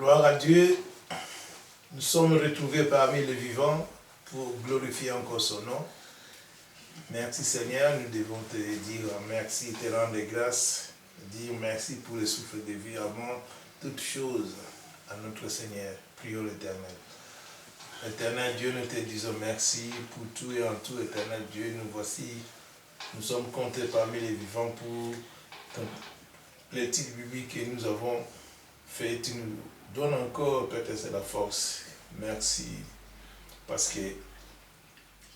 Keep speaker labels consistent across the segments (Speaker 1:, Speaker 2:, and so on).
Speaker 1: Gloire à Dieu, nous sommes retrouvés parmi les vivants pour glorifier encore son nom. Merci Seigneur, nous devons te dire merci, te rendre grâce, dire merci pour le souffle de vie avant toute chose à notre Seigneur. Prions l'Éternel. Éternel Dieu, nous te disons merci pour tout et en tout. Éternel Dieu, nous voici, nous sommes comptés parmi les vivants pour les titres bibliques que nous avons fait. Tu nous donnes encore peut-être la force. Merci parce que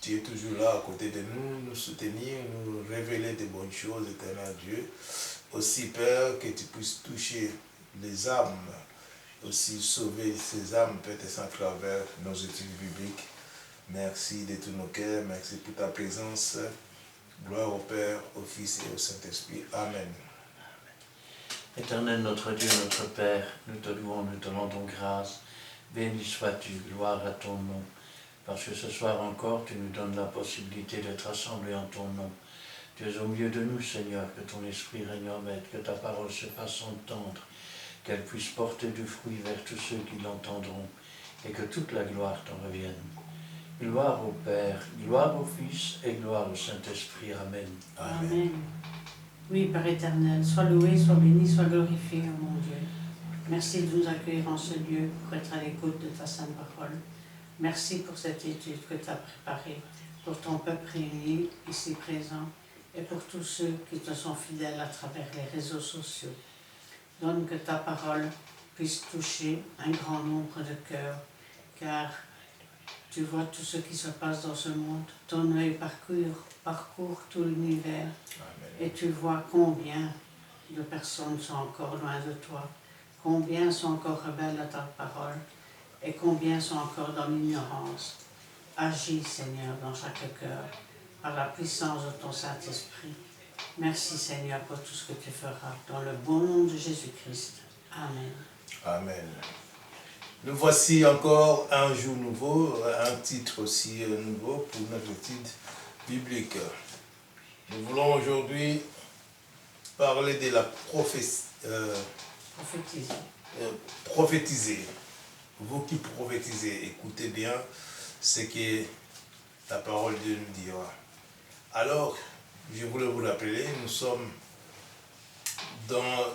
Speaker 1: tu es toujours là à côté de nous, nous soutenir, nous révéler de bonnes choses, éternel Dieu. Aussi, Père, que tu puisses toucher les âmes, aussi sauver ces âmes, peut-être à travers nos études bibliques. Merci de tous nos cœurs, merci pour ta présence. Gloire au Père, au Fils et au Saint-Esprit. Amen.
Speaker 2: Éternel notre Dieu, notre Père, nous te louons, nous te rendons grâce. Béni sois-tu, gloire à ton nom. Parce que ce soir encore, tu nous donnes la possibilité d'être assemblés en ton nom. Tu es au milieu de nous, Seigneur, que ton esprit règne en maître, que ta parole se fasse entendre, qu'elle puisse porter du fruit vers tous ceux qui l'entendront, et que toute la gloire t'en revienne. Gloire au Père, gloire au Fils et gloire au Saint-Esprit. Amen.
Speaker 1: Amen.
Speaker 3: Amen. Oui, Père éternel, sois loué, sois béni, sois glorifié, oh mon Dieu. Merci de nous accueillir en ce lieu pour être à l'écoute de ta sainte parole. Merci pour cette étude que tu as préparée, pour ton peuple réuni ici présent et pour tous ceux qui te sont fidèles à travers les réseaux sociaux. Donne que ta parole puisse toucher un grand nombre de cœurs, car tu vois tout ce qui se passe dans ce monde. Ton œil parcourt tout l'univers et tu vois combien de personnes sont encore loin de toi, combien sont encore rebelles à ta parole et combien sont encore dans l'ignorance. Agis, Seigneur, dans chaque cœur, par la puissance de ton Saint-Esprit. Merci, Seigneur, pour tout ce que tu feras. Dans le bon nom de Jésus-Christ. Amen.
Speaker 1: Amen. Nous voici encore un jour nouveau, un titre aussi nouveau pour notre étude biblique. Nous voulons aujourd'hui parler de la prophétiser. Vous qui prophétisez, écoutez bien ce que la parole de Dieu nous dira. Alors, je voulais vous rappeler, nous sommes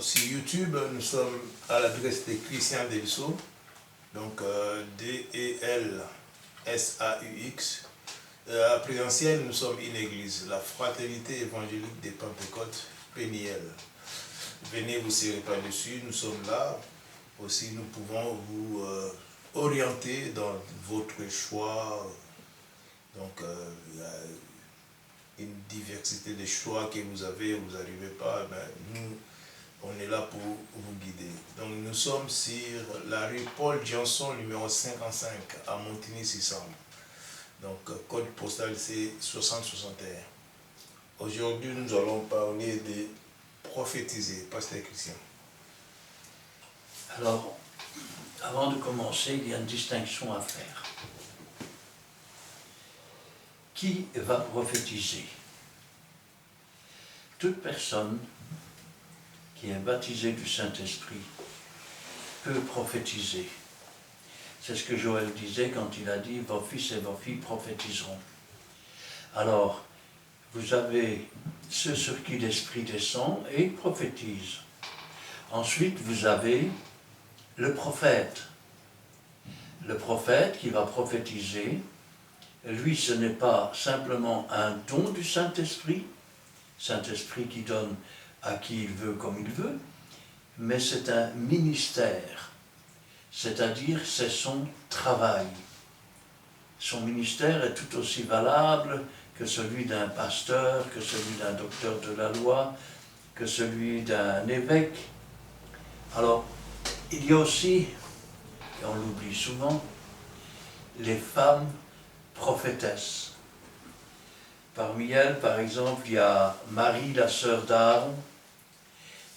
Speaker 1: sur YouTube, nous sommes à l'adresse de Christian Delso, donc D-E-L-S-A-U-X. À présentiel, nous sommes une église, la Fraternité évangélique des Pentecôtes, Péniel. Venez, vous serez par-dessus, nous sommes là. Aussi, nous pouvons vous orienter dans votre choix. Donc, il y a une diversité de choix que vous avez, vous n'arrivez pas. Mais nous, on est là pour vous guider. Donc, nous sommes sur la rue Paul Janson, numéro 55, à Montigny-600. Donc, code postal, c'est 6061. Aujourd'hui, nous allons parler de prophétiser. Pasteur Christian.
Speaker 2: Alors, avant de commencer, il y a une distinction à faire. Qui va prophétiser? Toute personne qui est baptisée du Saint-Esprit peut prophétiser. C'est ce que Joël disait quand il a dit « Vos fils et vos filles prophétiseront ». Alors, vous avez ceux sur qui l'Esprit descend et ils prophétisent. Ensuite, vous avez le prophète. Le prophète qui va prophétiser, lui, ce n'est pas simplement un don du Saint-Esprit, Saint-Esprit qui donne à qui il veut comme il veut, mais c'est un ministère, c'est-à-dire c'est son travail. Son ministère est tout aussi valable que celui d'un pasteur, que celui d'un docteur de la loi, que celui d'un évêque. Alors, il y a aussi, et on l'oublie souvent, les femmes prophétesses. Parmi elles, par exemple, il y a Marie, la sœur d'Aaron.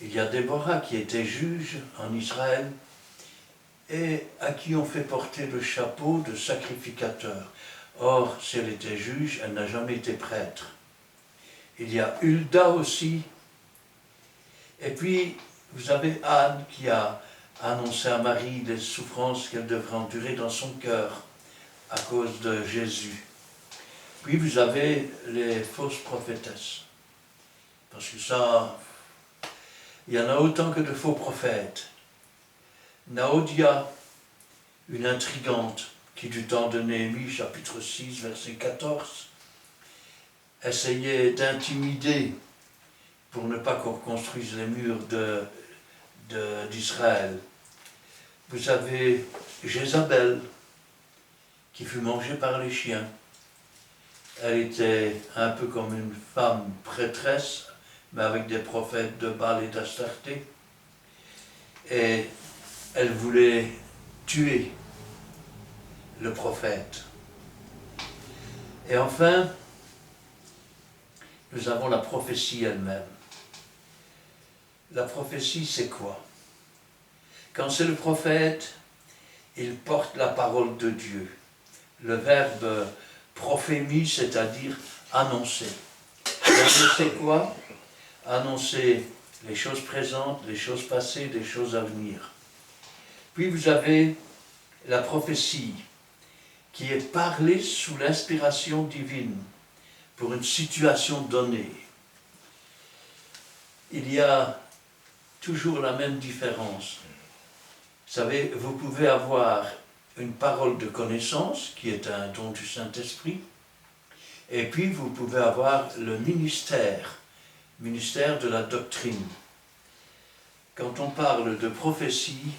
Speaker 2: Il y a Déborah qui était juge en Israël et à qui on fait porter le chapeau de sacrificateur. Or, si elle était juge, elle n'a jamais été prêtre. Il y a Hulda aussi. Et puis, vous avez Anne qui a annoncer à Marie les souffrances qu'elle devrait endurer dans son cœur à cause de Jésus. Puis vous avez les fausses prophétesses. Parce que ça, il y en a autant que de faux prophètes. Naodia, une intrigante, qui du temps de Néhémie, chapitre 6, verset 14, essayait d'intimider pour ne pas qu'on reconstruise les murs d'Israël. Vous avez Jézabel, qui fut mangée par les chiens. Elle était un peu comme une femme prêtresse, mais avec des prophètes de Baal et d'Astarté. Et elle voulait tuer le prophète. Et enfin, nous avons la prophétie elle-même. La prophétie, c'est quoi? Quand c'est le prophète, il porte la parole de Dieu. Le verbe prophémie, c'est-à-dire annoncer. Et annoncer quoi? Annoncer les choses présentes, les choses passées, les choses à venir. Puis vous avez la prophétie, qui est parlée sous l'inspiration divine pour une situation donnée. Il y a toujours la même différence. Vous savez, vous pouvez avoir une parole de connaissance, qui est un don du Saint-Esprit, et puis vous pouvez avoir le ministère de la doctrine. Quand on parle de prophétie,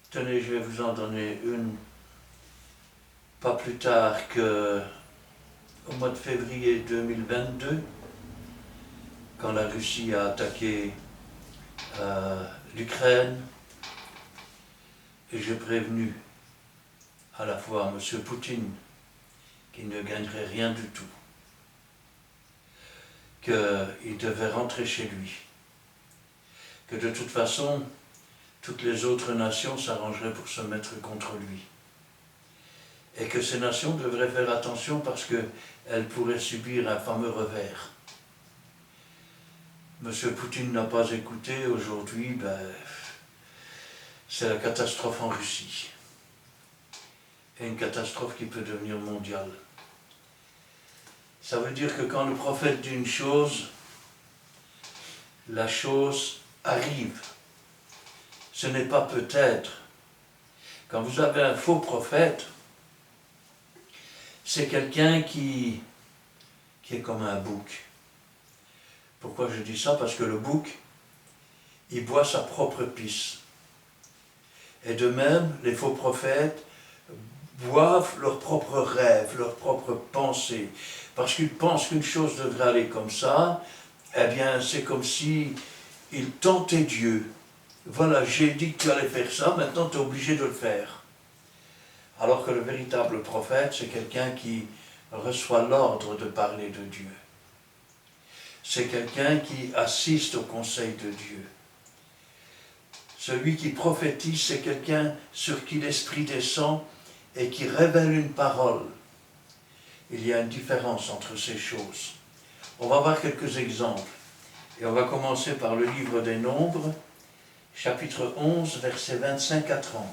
Speaker 2: tenez, je vais vous en donner une, pas plus tard qu'au mois de février 2022, quand la Russie a attaqué l'Ukraine, et j'ai prévenu à la fois M. Poutine, qui ne gagnerait rien du tout, qu'il devait rentrer chez lui, que de toute façon, toutes les autres nations s'arrangeraient pour se mettre contre lui, et que ces nations devraient faire attention parce qu'elles pourraient subir un fameux revers. M. Poutine n'a pas écouté, aujourd'hui, c'est la catastrophe en Russie. Et une catastrophe qui peut devenir mondiale. Ça veut dire que quand le prophète dit une chose, la chose arrive. Ce n'est pas peut-être. Quand vous avez un faux prophète, c'est quelqu'un qui est comme un bouc. Pourquoi je dis ça? Parce que le bouc, il boit sa propre pisse. Et de même, les faux prophètes boivent leurs propres rêves, leurs propres pensées. Parce qu'ils pensent qu'une chose devrait aller comme ça, eh bien, c'est comme si ils tentaient Dieu. Voilà, j'ai dit que tu allais faire ça, maintenant tu es obligé de le faire. Alors que le véritable prophète, c'est quelqu'un qui reçoit l'ordre de parler de Dieu. C'est quelqu'un qui assiste au conseil de Dieu. Celui qui prophétise, c'est quelqu'un sur qui l'Esprit descend et qui révèle une parole. Il y a une différence entre ces choses. On va voir quelques exemples. Et on va commencer par le livre des Nombres, chapitre 11, versets 25 à 30.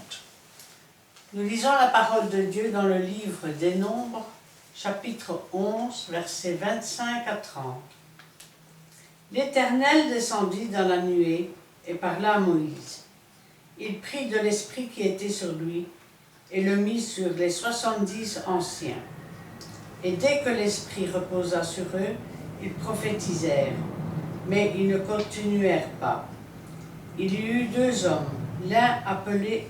Speaker 3: Nous lisons la parole de Dieu dans le livre des Nombres, chapitre 11, versets 25 à 30. L'Éternel descendit dans la nuée et parla à Moïse. Il prit de l'esprit qui était sur lui et le mit sur les 70 anciens. Et dès que l'esprit reposa sur eux, ils prophétisèrent, mais ils ne continuèrent pas. Il y eut deux hommes, l'un appelé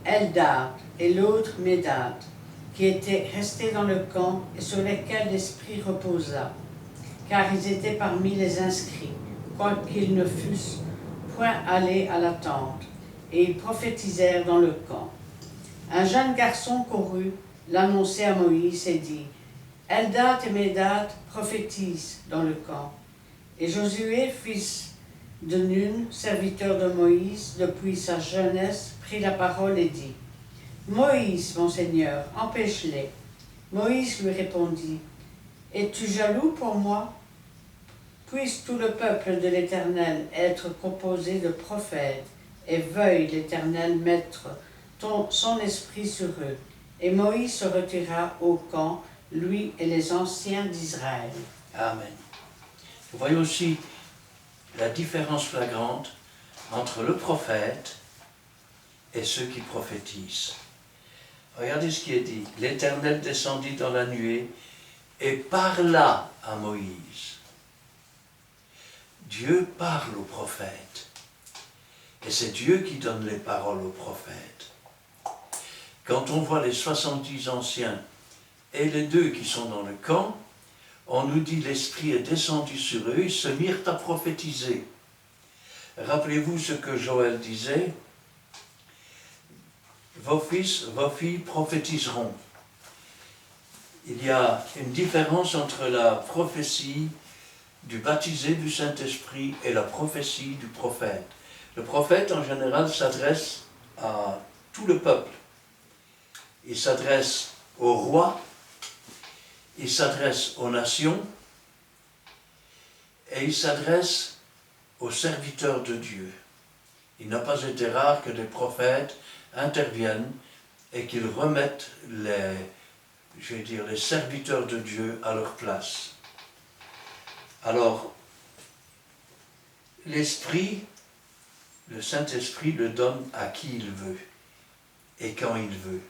Speaker 3: Eldad et l'autre Médad, qui étaient restés dans le camp et sur lesquels l'esprit reposa, car ils étaient parmi les inscrits, quoiqu'ils ne fussent point allés à la tente, et ils prophétisèrent dans le camp. Un jeune garçon courut, l'annoncer à Moïse et dit, Eldad et Médad prophétisent dans le camp. Et Josué, fils de Nun, serviteur de Moïse, depuis sa jeunesse, prit la parole et dit, Moïse, mon Seigneur, empêche-les. Moïse lui répondit, Es-tu jaloux pour moi, Puisse tout le peuple de l'Éternel être composé de prophètes, et veuille l'Éternel mettre son esprit sur eux. Et Moïse se retira au camp, lui et les anciens d'Israël.
Speaker 2: Amen. Vous voyez aussi la différence flagrante entre le prophète et ceux qui prophétisent. Regardez ce qui est dit. L'Éternel descendit dans la nuée et parla à Moïse. Dieu parle aux prophètes. Et c'est Dieu qui donne les paroles aux prophètes. Quand on voit les 70 anciens et les 2 qui sont dans le camp, on nous dit l'Esprit est descendu sur eux, ils se mirent à prophétiser. Rappelez-vous ce que Joël disait, vos fils, vos filles prophétiseront. Il y a une différence entre la prophétie du baptisé du Saint-Esprit et la prophétie du prophète. Le prophète, en général, s'adresse à tout le peuple. Il s'adresse au roi, il s'adresse aux nations, et il s'adresse aux serviteurs de Dieu. Il n'a pas été rare que des prophètes interviennent et qu'ils remettent les serviteurs de Dieu à leur place. Alors, l'Esprit, le Saint-Esprit le donne à qui il veut et quand il veut.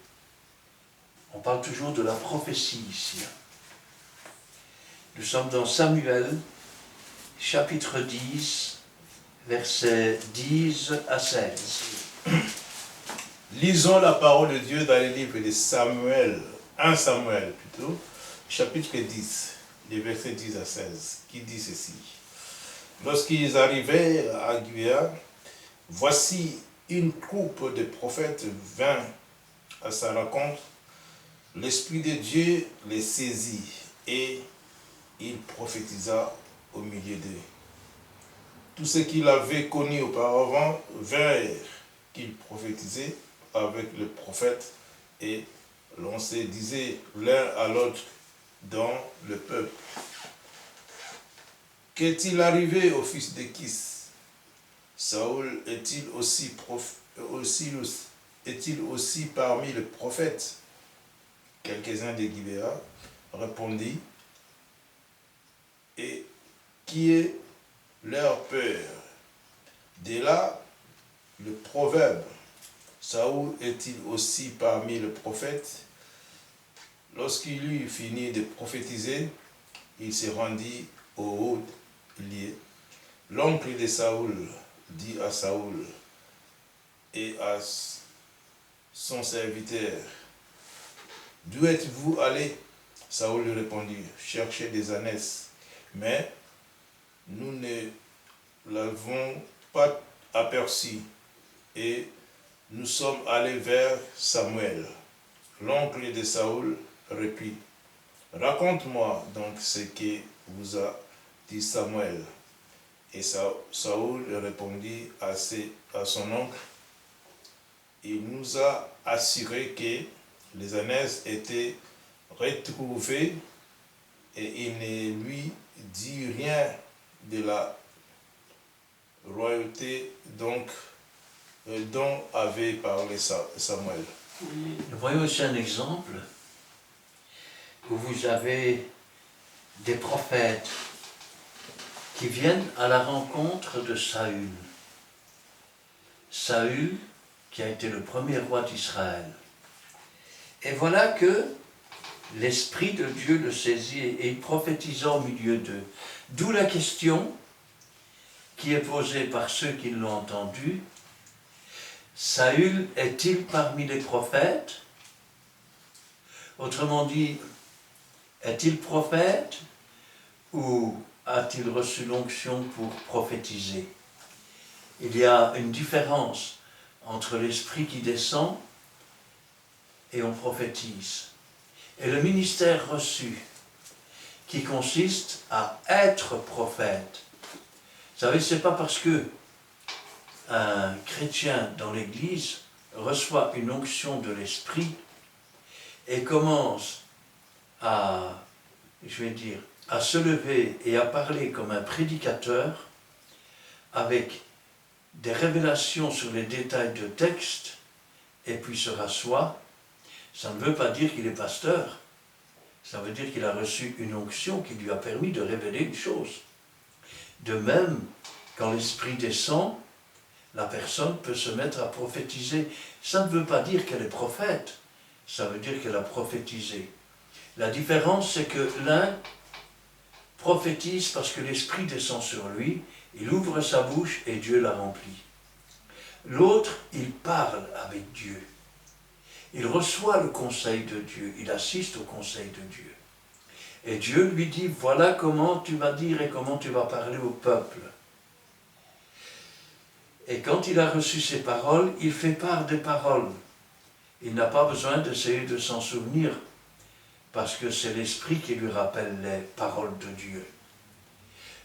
Speaker 2: On parle toujours de la prophétie ici. Nous sommes dans Samuel, chapitre 10, versets 10 à 16.
Speaker 1: Lisons la parole de Dieu dans le livre de Samuel, 1 Samuel plutôt, chapitre 10, les versets 10 à 16, qui dit ceci. Lorsqu'ils arrivèrent à Gibea, voici une troupe de prophètes vint à sa rencontre. L'Esprit de Dieu les saisit et il prophétisa au milieu d'eux. Tous ceux qui l'avaient connu auparavant vinrent qu'il prophétisait avec le prophète et l'on se disait l'un à l'autre dans le peuple. Qu'est-il arrivé au fils de Kis? Saül est-il aussi parmi les prophètes? Quelques-uns de Gibea répondit, et qui est leur peur? De là, le proverbe, Saül est-il aussi parmi les prophètes? Lorsqu'il eut fini de prophétiser, il se rendit au haut lieu. L'oncle de Saül dit à Saül et à son serviteur, d'où êtes-vous allé? Saül lui répondit, chercher des ânesses, mais nous ne l'avons pas aperçu et nous sommes allés vers Samuel. L'oncle de Saül reprit, raconte-moi donc ce que vous a dit Samuel. Et Saül répondit à son oncle, il nous a assuré que les ânesses étaient retrouvées et il ne lui dit rien de la royauté dont avait parlé Samuel.
Speaker 2: Nous voyons aussi un exemple où vous avez des prophètes qui viennent à la rencontre de Saül. Saül, qui a été le premier roi d'Israël. Et voilà que l'Esprit de Dieu le saisit et il prophétisa au milieu d'eux. D'où la question qui est posée par ceux qui l'ont entendu. Saül est-il parmi les prophètes? Autrement dit, est-il prophète ou a-t-il reçu l'onction pour prophétiser? Il y a une différence entre l'Esprit qui descend et on prophétise. Et le ministère reçu, qui consiste à être prophète. Vous savez, ce n'est pas parce que un chrétien dans l'Église reçoit une onction de l'Esprit et commence à à se lever et à parler comme un prédicateur avec des révélations sur les détails de texte et puis se rassoit, ça ne veut pas dire qu'il est pasteur. Ça veut dire qu'il a reçu une onction qui lui a permis de révéler une chose. De même, quand l'Esprit descend, la personne peut se mettre à prophétiser. Ça ne veut pas dire qu'elle est prophète, ça veut dire qu'elle a prophétisé. La différence, c'est que l'un prophétise parce que l'Esprit descend sur lui, il ouvre sa bouche et Dieu la remplit. L'autre, il parle avec Dieu. Il reçoit le conseil de Dieu, il assiste au conseil de Dieu. Et Dieu lui dit, voilà comment tu vas dire et comment tu vas parler au peuple. Et quand il a reçu ces paroles, il fait part des paroles. Il n'a pas besoin d'essayer de s'en souvenir, parce que c'est l'Esprit qui lui rappelle les paroles de Dieu.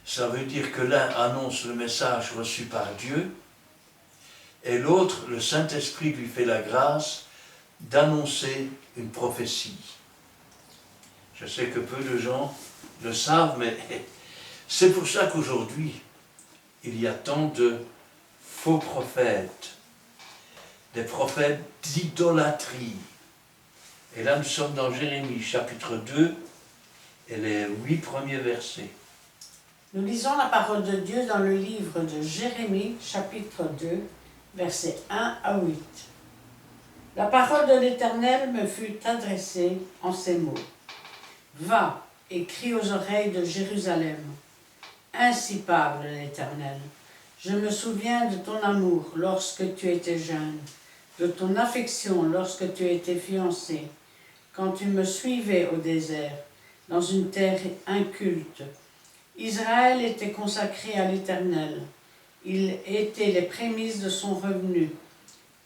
Speaker 2: Ça veut dire que l'un annonce le message reçu par Dieu, et l'autre, le Saint-Esprit lui fait la grâce d'annoncer une prophétie. Je sais que peu de gens le savent, mais c'est pour ça qu'aujourd'hui, il y a tant de faux prophètes, des prophètes d'idolâtrie. Et là, nous sommes dans Jérémie, chapitre 2, et les 8 premiers versets.
Speaker 3: Nous lisons la parole de Dieu dans le livre de Jérémie, chapitre 2, versets 1 à 8. La parole de l'Éternel me fut adressée en ces mots. Va et crie aux oreilles de Jérusalem. Ainsi parle l'Éternel. Je me souviens de ton amour lorsque tu étais jeune, de ton affection lorsque tu étais fiancé, quand tu me suivais au désert, dans une terre inculte. Israël était consacré à l'Éternel. Il était les prémices de son revenu.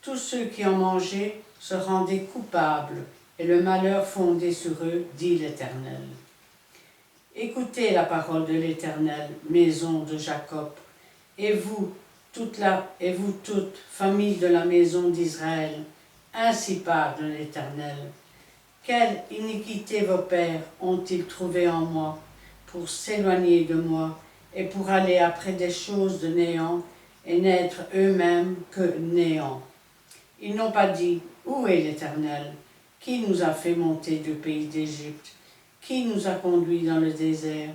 Speaker 3: Tous ceux qui en mangeaient se rendaient coupables, et le malheur fondait sur eux, dit l'Éternel. Écoutez la parole de l'Éternel, maison de Jacob, et vous toutes, famille de la maison d'Israël, ainsi parle l'Éternel. Quelle iniquité vos pères ont-ils trouvé en moi, pour s'éloigner de moi, et pour aller après des choses de néant, et n'être eux-mêmes que néant. Ils n'ont pas dit, où est l'Éternel, qui nous a fait monter du pays d'Égypte, qui nous a conduits dans le désert,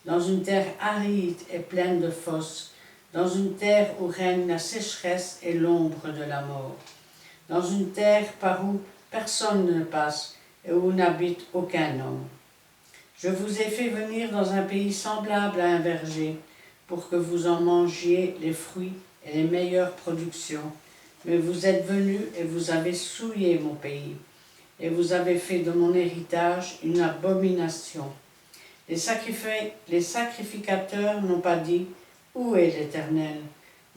Speaker 3: dans une terre aride et pleine de fosses, dans une terre où règne la sécheresse et l'ombre de la mort, dans une terre par où personne ne passe et où n'habite aucun homme. Je vous ai fait venir dans un pays semblable à un verger, pour que vous en mangiez les fruits et les meilleures productions. Mais vous êtes venus et vous avez souillé mon pays, et vous avez fait de mon héritage une abomination. Les sacrificateurs n'ont pas dit, où est l'Éternel?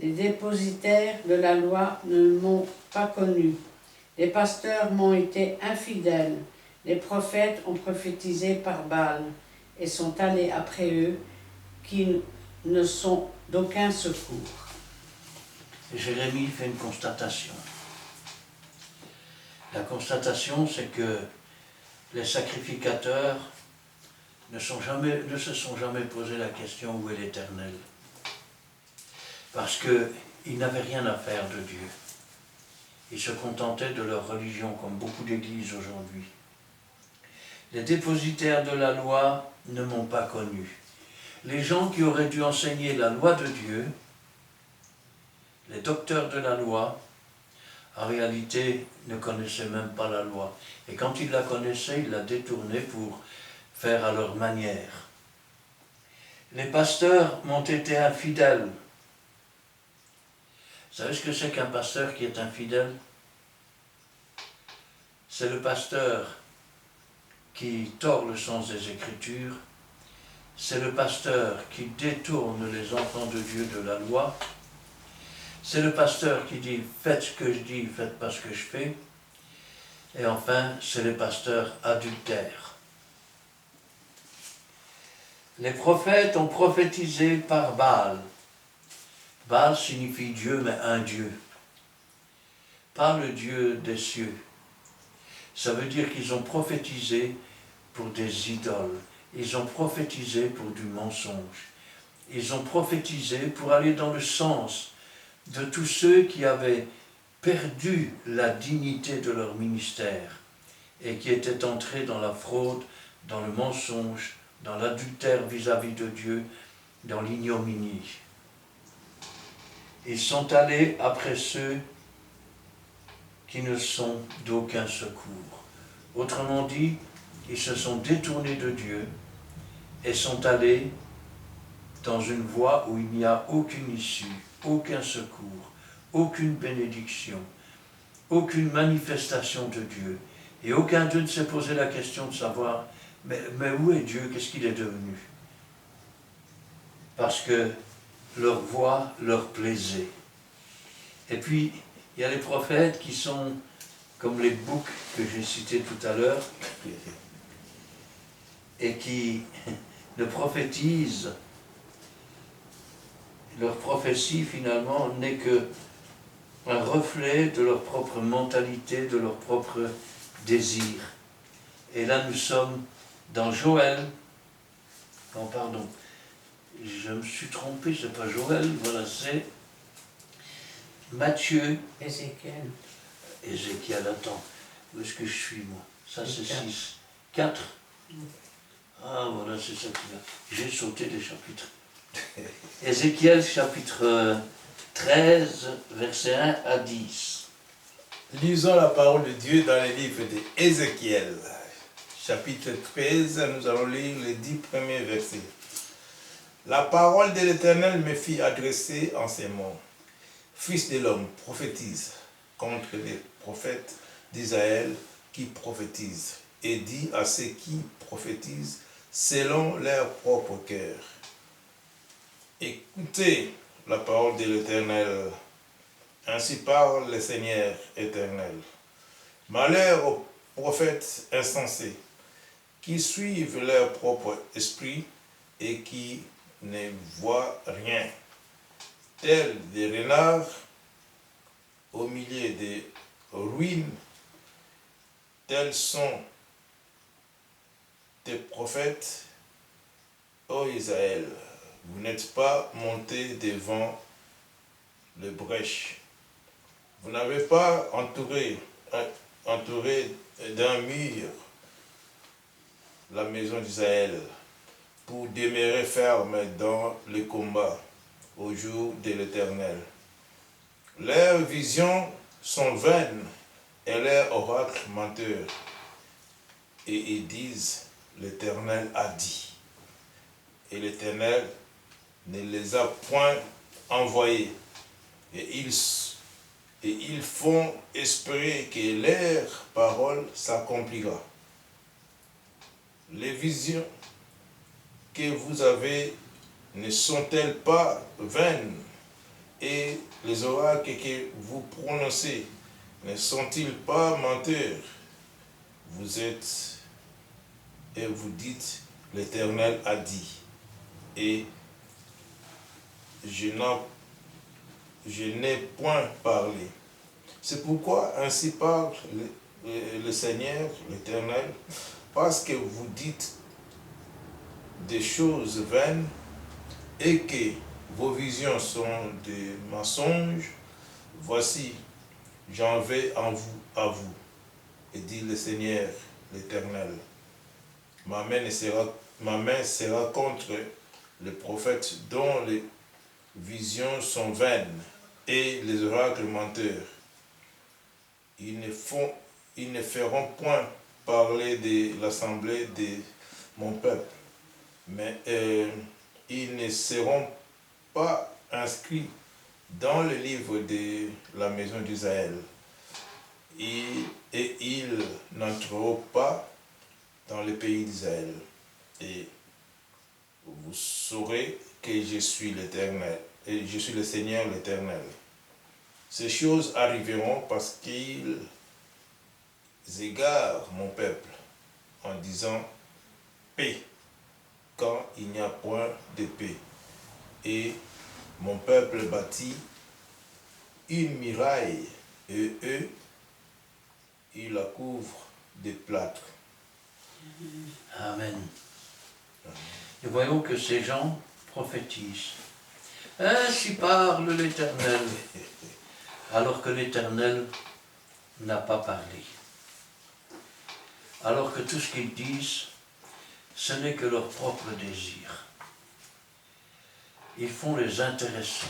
Speaker 3: Les dépositaires de la loi ne m'ont pas connu. Les pasteurs m'ont été infidèles. Les prophètes ont prophétisé par Baal et sont allés après eux qui ne sont d'aucun secours.
Speaker 2: Jérémie fait une constatation. La constatation, c'est que les sacrificateurs ne se sont jamais posé la question où est l'Éternel. Parce qu'ils n'avaient rien à faire de Dieu. Ils se contentaient de leur religion, comme beaucoup d'églises aujourd'hui. Les dépositaires de la loi ne m'ont pas connu. Les gens qui auraient dû enseigner la loi de Dieu, les docteurs de la loi, en réalité, ne connaissaient même pas la loi. Et quand ils la connaissaient, ils la détournaient pour faire à leur manière. Les pasteurs m'ont été infidèles. Vous savez ce que c'est qu'un pasteur qui est infidèle? C'est le pasteur qui tord le sens des Écritures. C'est le pasteur qui détourne les enfants de Dieu de la loi. C'est le pasteur qui dit « faites ce que je dis, faites pas ce que je fais ». Et enfin, c'est les pasteurs adultères. Les prophètes ont prophétisé par Baal. Baal signifie Dieu, mais un Dieu. Pas le Dieu des cieux. Ça veut dire qu'ils ont prophétisé pour des idoles. Ils ont prophétisé pour du mensonge. Ils ont prophétisé pour aller dans le sens de tous ceux qui avaient perdu la dignité de leur ministère et qui étaient entrés dans la fraude, dans le mensonge, dans l'adultère vis-à-vis de Dieu, dans l'ignominie. Ils sont allés après ceux qui ne sont d'aucun secours. Autrement dit, ils se sont détournés de Dieu et sont allés dans une voie où il n'y a aucune issue, aucun secours, aucune bénédiction, aucune manifestation de Dieu. Et aucun d'eux ne s'est posé la question de savoir, mais où est Dieu, qu'est-ce qu'il est devenu? Parce que leur voix leur plaisait. Et puis, il y a les prophètes qui sont comme les boucs que j'ai cités tout à l'heure, et qui ne prophétisent. Leur prophétie, finalement, n'est que un reflet de leur propre mentalité, de leur propre désir. Et là, nous sommes dans Joël. Oh, pardon, je me suis trompé, c'est pas Joël, voilà, c'est Matthieu.
Speaker 3: Ézéchiel.
Speaker 2: Ézéchiel, attends, où est-ce que je suis, moi? Ça, c'est 6. 4. Ah, voilà, c'est ça qui va. J'ai sauté des chapitres. Ézéchiel, chapitre 13, versets 1 à 10.
Speaker 1: Lisons la parole de Dieu dans le livre d'Ézéchiel. Chapitre 13, nous allons lire les 10 premiers versets. La parole de l'Éternel me fit adresser en ces mots. Fils de l'homme, prophétise contre les prophètes d'Israël qui prophétisent, et dis à ceux qui prophétisent selon leur propre cœur. Écoutez la parole de l'Éternel. Ainsi parle le Seigneur éternel. Malheur aux prophètes insensés, qui suivent leur propre esprit et qui ne voient rien. Tels des renards au milieu des ruines, tels sont tes prophètes, ô Israël. Vous n'êtes pas montés devant le brèche. Vous n'avez pas entouré d'un mur la maison d'Israël pour demeurer ferme dans le combat au jour de l'Éternel. Leurs visions sont vaines et leurs oracles menteurs. Et ils disent, l'Éternel a dit. Et l'Éternel ne les a point envoyés. Et ils font espérer que leur parole s'accomplira. Les visions que vous avez ne sont-elles pas vaines? Et les oracles que vous prononcez ne sont-ils pas menteurs? Vous êtes et vous dites, l'Éternel a dit. Et je n'ai point parlé. C'est pourquoi ainsi parle le Seigneur, l'Éternel, parce que vous dites des choses vaines et que vos visions sont des mensonges. Voici, j'en vais à vous, et dit le Seigneur, l'Éternel. Ma main sera contre les prophètes dont les visions sont vaines et les oracles menteurs. Ils ne feront point parler de l'assemblée de mon peuple, mais ils ne seront pas inscrits dans le livre de la maison d'Israël. Et ils n'entreront pas dans le pays d'Israël. Et vous saurez que je suis l'Éternel, et je suis le Seigneur l'Éternel. Ces choses arriveront parce qu'ils égarent mon peuple en disant paix quand il n'y a point de paix. Et mon peuple bâtit une muraille et eux, ils la couvrent de plâtre.
Speaker 2: Amen. Nous voyons que ces gens prophétisent. Ainsi parle l'Éternel, alors que l'Éternel n'a pas parlé. Alors que tout ce qu'ils disent, ce n'est que leur propre désir. Ils font les intéressants.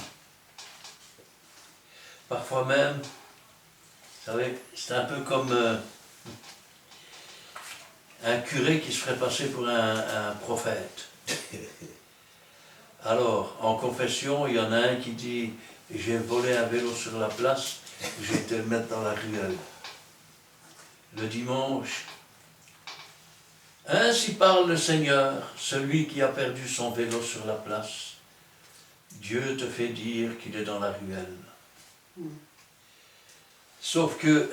Speaker 2: Parfois même, vous savez, c'est un peu comme un curé qui se ferait passer pour un prophète. Alors, en confession, il y en a un qui dit « J'ai volé un vélo sur la place, je vais te le mettre dans la ruelle. » Le dimanche, « Ainsi parle le Seigneur, celui qui a perdu son vélo sur la place. Dieu te fait dire qu'il est dans la ruelle. » Sauf que,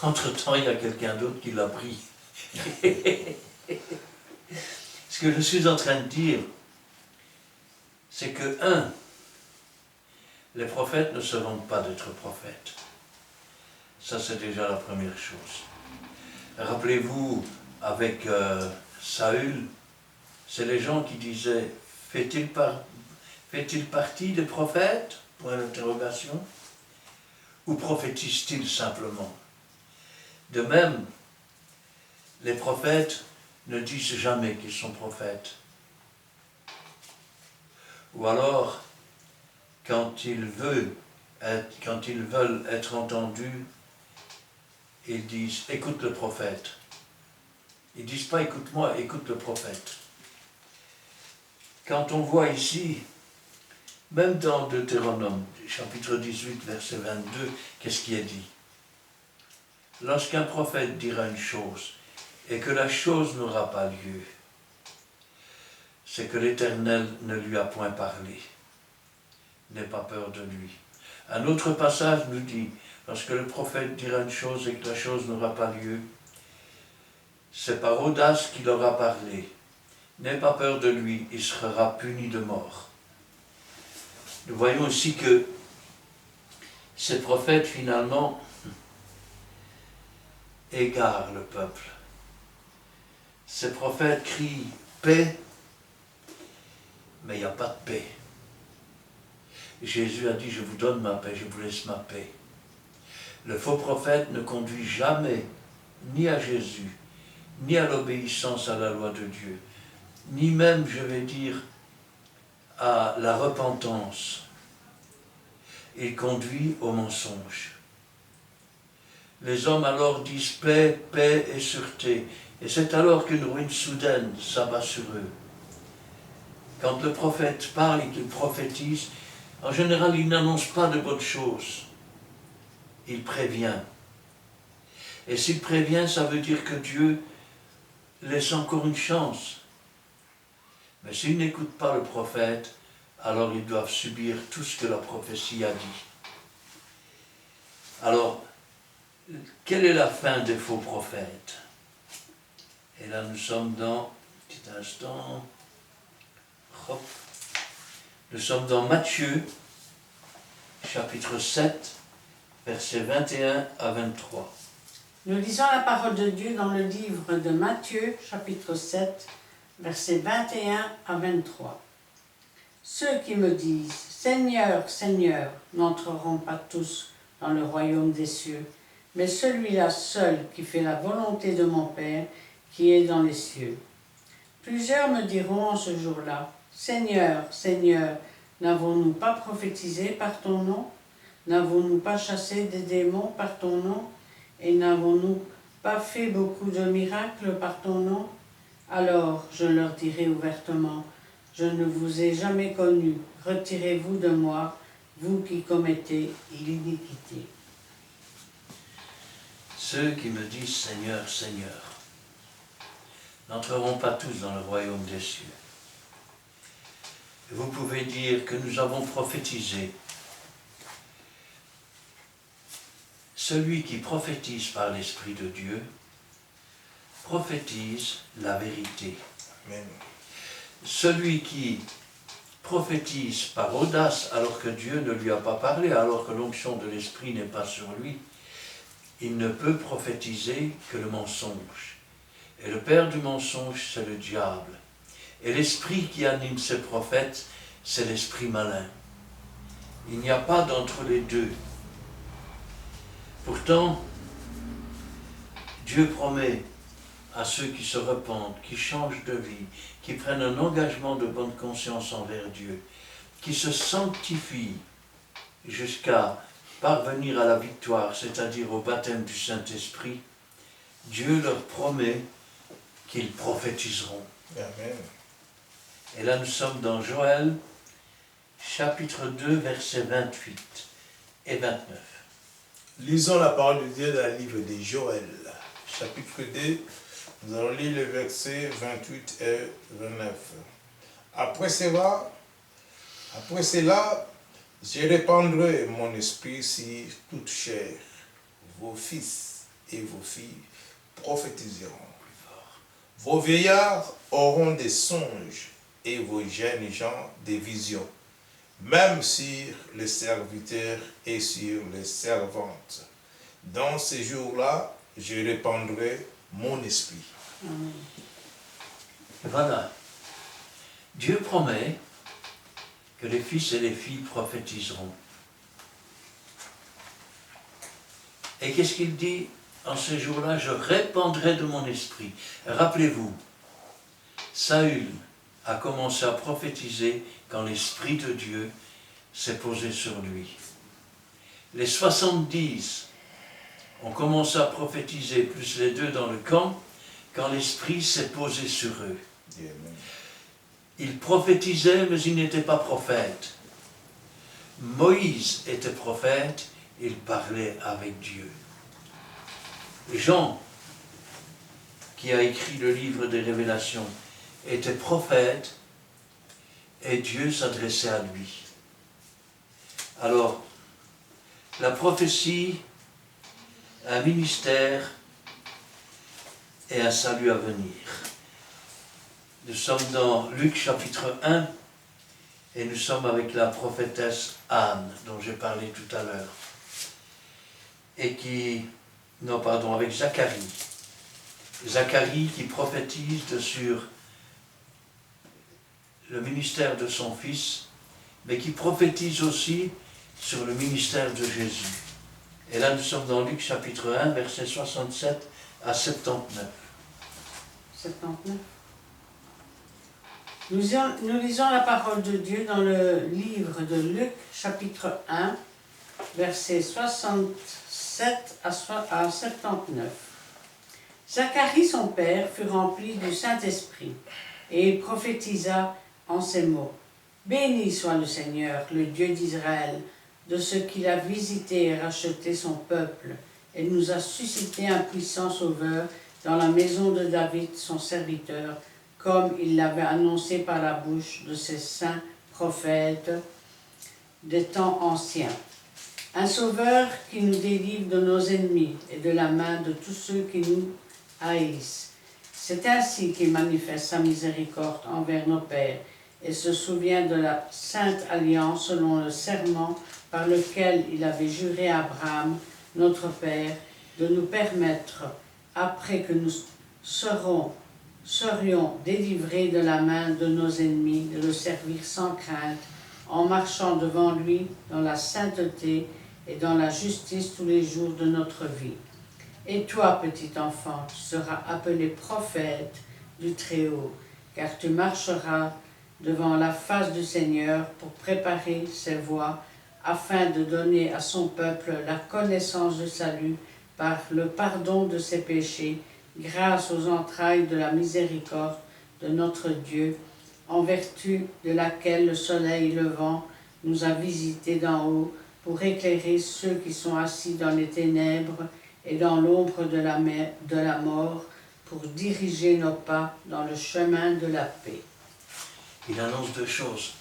Speaker 2: entre-temps, il y a quelqu'un d'autre qui l'a pris. Ce que je suis en train de dire, c'est que, les prophètes ne se vantent pas d'être prophètes. Ça, c'est déjà la première chose. Rappelez-vous, avec Saül, c'est les gens qui disaient « Fait-il partie des prophètes ?» Point d'interrogation. Ou prophétise-t-il simplement? De même, les prophètes ne disent jamais qu'ils sont prophètes. Ou alors, quand ils veulent être entendus, ils disent « écoute le prophète ». Ils ne disent pas « écoute-moi, écoute le prophète ». Quand on voit ici, même dans Deutéronome, chapitre 18, verset 22, qu'est-ce qui est dit? Lorsqu'un prophète dira une chose, et que la chose n'aura pas lieu, c'est que l'Éternel ne lui a point parlé. N'aie pas peur de lui. Un autre passage nous dit, lorsque le prophète dira une chose et que la chose n'aura pas lieu, c'est par audace qu'il aura parlé. N'aie pas peur de lui, il sera puni de mort. Nous voyons aussi que ces prophètes, finalement, égarent le peuple. Ces prophètes crient paix, mais il n'y a pas de paix. Jésus a dit, je vous donne ma paix, je vous laisse ma paix. Le faux prophète ne conduit jamais ni à Jésus, ni à l'obéissance à la loi de Dieu, ni même, je vais dire, à la repentance. Il conduit au mensonge. Les hommes alors disent paix, paix et sûreté. Et c'est alors qu'une ruine soudaine s'abat sur eux. Quand le prophète parle et qu'il prophétise, en général, il n'annonce pas de bonnes choses. Il prévient. Et s'il prévient, ça veut dire que Dieu laisse encore une chance. Mais s'ils n'écoutent pas le prophète, alors ils doivent subir tout ce que la prophétie a dit. Alors, quelle est la fin des faux prophètes? Et là, nous sommes dans, petit instant, hop, nous sommes dans Matthieu, chapitre 7, versets 21 à 23.
Speaker 3: Nous lisons la parole de Dieu dans le livre de Matthieu, chapitre 7, versets 21 à 23. Ceux qui me disent « Seigneur, Seigneur » n'entreront pas tous dans le royaume des cieux, mais celui-là seul qui fait la volonté de mon Père qui est dans les cieux. Plusieurs me diront en ce jour-là « Seigneur, Seigneur, n'avons-nous pas prophétisé par ton nom? N'avons-nous pas chassé des démons par ton nom? Et n'avons-nous pas fait beaucoup de miracles par ton nom? » Alors je leur dirai ouvertement, « Je ne vous ai jamais connu, retirez-vous de moi, vous qui commettez l'iniquité. »
Speaker 2: Ceux qui me disent « Seigneur, Seigneur » n'entreront pas tous dans le royaume des cieux. Vous pouvez dire que nous avons prophétisé. Celui qui prophétise par l'Esprit de Dieu prophétise la vérité.
Speaker 1: Amen.
Speaker 2: Celui qui prophétise par audace alors que Dieu ne lui a pas parlé, alors que l'onction de l'Esprit n'est pas sur lui, il ne peut prophétiser que le mensonge. Et le père du mensonge, c'est le diable. Et l'esprit qui anime ces prophètes, c'est l'esprit malin. Il n'y a pas d'entre les deux. Pourtant, Dieu promet à ceux qui se repentent, qui changent de vie, qui prennent un engagement de bonne conscience envers Dieu, qui se sanctifient jusqu'à parvenir à la victoire, c'est-à-dire au baptême du Saint-Esprit, Dieu leur promet qu'ils prophétiseront.
Speaker 1: Amen.
Speaker 2: Et là, nous sommes dans Joël, chapitre 2, versets 28 et 29.
Speaker 1: Lisons la parole de Dieu dans le livre de Joël, chapitre 2. Nous allons lire les versets 28 et 29. Après cela, je répandrai mon esprit sur toute chair. Vos fils et vos filles prophétiseront. Vos vieillards auront des songes et vos jeunes gens des visions, même sur les serviteurs et sur les servantes. Dans ces jours-là, je répandrai mon esprit.
Speaker 3: Amen.
Speaker 2: Voilà. Dieu promet que les fils et les filles prophétiseront. Et qu'est-ce qu'il dit en ces jours-là? Je répandrai de mon esprit. Rappelez-vous, Saül a commencé à prophétiser quand l'Esprit de Dieu s'est posé sur lui. Les 70 ont commencé à prophétiser, plus les 2 dans le camp, quand l'Esprit s'est posé sur eux.
Speaker 1: Amen.
Speaker 2: Ils prophétisaient, mais ils n'étaient pas prophètes. Moïse était prophète, il parlait avec Dieu. Jean, qui a écrit le livre des Révélations, était prophète et Dieu s'adressait à lui. Alors, la prophétie, un ministère et un salut à venir. Nous sommes dans Luc chapitre 1 et nous sommes avec la prophétesse Anne, dont j'ai parlé tout à l'heure. Avec Zacharie. Zacharie qui prophétise sur le ministère de son fils, mais qui prophétise aussi sur le ministère de Jésus. Et là, nous sommes dans Luc chapitre 1, versets 67 à 79.
Speaker 3: 79. Nous lisons la parole de Dieu dans le livre de Luc, chapitre 1, versets 67 à 79. Zacharie, son père, fut rempli du Saint-Esprit, et il prophétisa en ces mots. Béni soit le Seigneur, le Dieu d'Israël, de ce qu'il a visité et racheté son peuple, et nous a suscité un puissant sauveur dans la maison de David, son serviteur, comme il l'avait annoncé par la bouche de ses saints prophètes des temps anciens. Un sauveur qui nous délivre de nos ennemis et de la main de tous ceux qui nous haïssent. C'est ainsi qu'il manifeste sa miséricorde envers nos pères et se souvient de la sainte alliance selon le serment par lequel il avait juré à Abraham, notre père, de nous permettre, après que nous serions délivrés de la main de nos ennemis, de le servir sans crainte, en marchant devant lui dans la sainteté et dans la justice tous les jours de notre vie. Et toi, petit enfant, tu seras appelé prophète du Très-Haut, car tu marcheras devant la face du Seigneur pour préparer ses voies, afin de donner à son peuple la connaissance du salut par le pardon de ses péchés, grâce aux entrailles de la miséricorde de notre Dieu, en vertu de laquelle le soleil levant nous a visités d'en haut pour éclairer ceux qui sont assis dans les ténèbres et dans l'ombre de la mort, pour diriger nos pas dans le chemin de la paix.
Speaker 2: Il annonce 2 choses.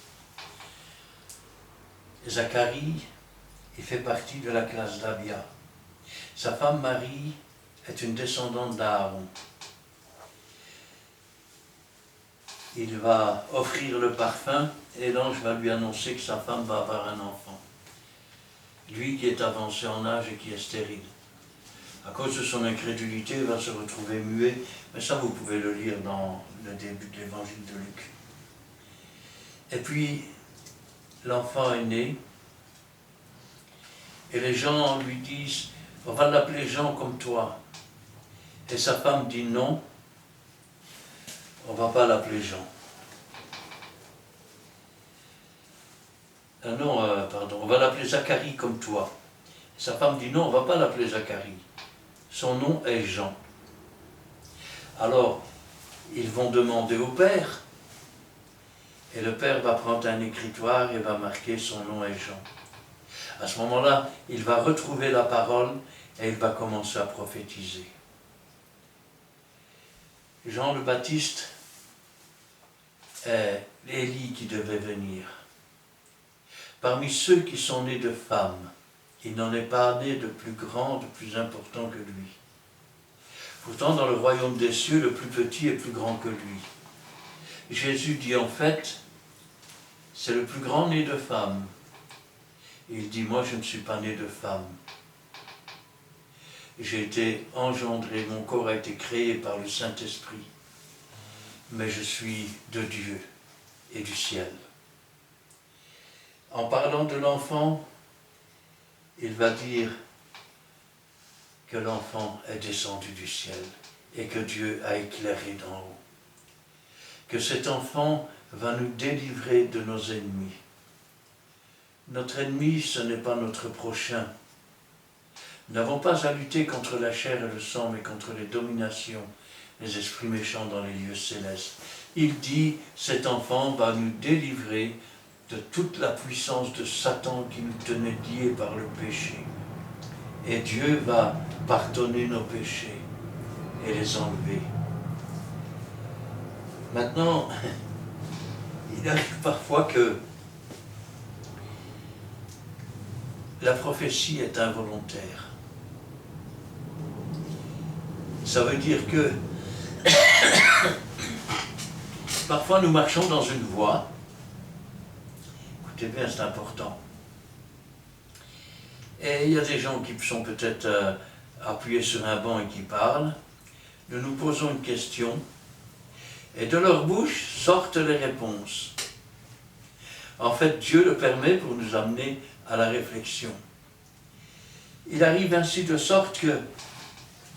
Speaker 2: Zacharie, il fait partie de la classe d'Abia. Sa femme Marie est une descendante d'Aaron. Il va offrir le parfum et l'ange va lui annoncer que sa femme va avoir un enfant. Lui qui est avancé en âge et qui est stérile. À cause de son incrédulité, il va se retrouver muet. Mais ça, vous pouvez le lire dans le début de l'évangile de Luc. Et puis, l'enfant est né, et les gens lui disent, on va l'appeler Jean comme toi. Et sa femme dit non, on ne va pas l'appeler Jean. Pardon, on va l'appeler Zacharie comme toi. Et sa femme dit non, on ne va pas l'appeler Zacharie. Son nom est Jean. Alors, ils vont demander au père, et le père va prendre un écritoire et va marquer son nom est Jean. À ce moment-là, il va retrouver la parole et il va commencer à prophétiser. Jean le Baptiste est l'Élie qui devait venir. Parmi ceux qui sont nés de femmes, il n'en est pas né de plus grand, de plus important que lui. Pourtant, dans le royaume des cieux, le plus petit est plus grand que lui. Jésus dit en fait, c'est le plus grand né de femme. Il dit, moi je ne suis pas né de femme. J'ai été engendré, mon corps a été créé par le Saint-Esprit. Mais je suis de Dieu et du ciel. En parlant de l'enfant, il va dire que l'enfant est descendu du ciel et que Dieu a éclairé d'en haut. Que cet enfant va nous délivrer de nos ennemis. Notre ennemi, ce n'est pas notre prochain. Nous n'avons pas à lutter contre la chair et le sang, mais contre les dominations, les esprits méchants dans les lieux célestes. Il dit, cet enfant va nous délivrer de toute la puissance de Satan qui nous tenait liés par le péché. Et Dieu va pardonner nos péchés et les enlever. Maintenant, il arrive parfois que la prophétie est involontaire. Ça veut dire que parfois nous marchons dans une voie. Écoutez bien, c'est important. Et il y a des gens qui sont peut-être appuyés sur un banc et qui parlent. Nous nous posons une question et de leur bouche sortent les réponses. En fait, Dieu le permet pour nous amener à la réflexion. Il arrive ainsi de sorte que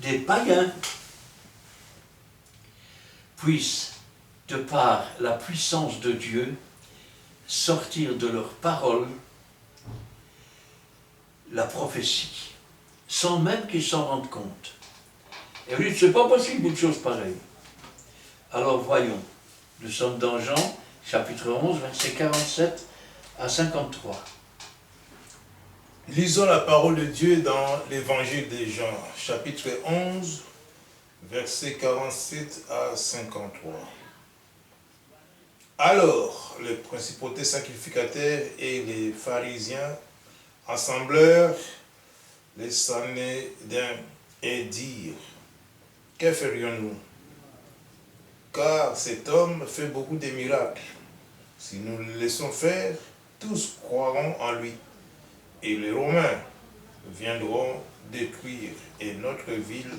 Speaker 2: des païens puissent, de par la puissance de Dieu, sortir de leurs paroles la prophétie, sans même qu'ils s'en rendent compte. Et vous dites, c'est pas possible une chose pareille. Alors voyons, nous sommes dans Jean, chapitre 11, versets 47 à 53.
Speaker 1: Lisons la parole de Dieu dans l'évangile de Jean, chapitre 11, versets 47 à 53. Alors, les principautés sacrificateurs et les pharisiens assemblèrent les Sanhédrins et dirent, que ferions-nous? Car cet homme fait beaucoup de miracles. Si nous le laissons faire, tous croiront en lui. Et les Romains viendront détruire et notre ville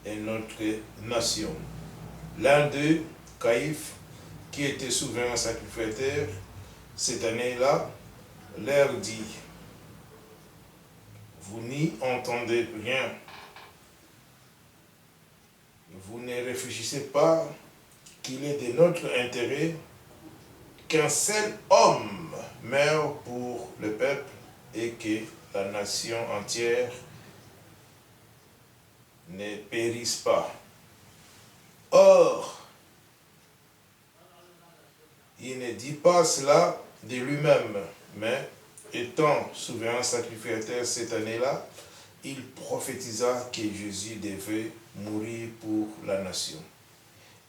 Speaker 1: et notre nation. L'un d'eux, Caïphe, qui était souverain sacrificateur, cette année-là, leur dit, vous n'y entendez rien. Vous ne réfléchissez pas qu'il est de notre intérêt qu'un seul homme meure pour le peuple et que la nation entière ne périsse pas. Or, il ne dit pas cela de lui-même, mais étant souverain sacrificateur cette année-là, il prophétisa que Jésus devait mourir pour la nation.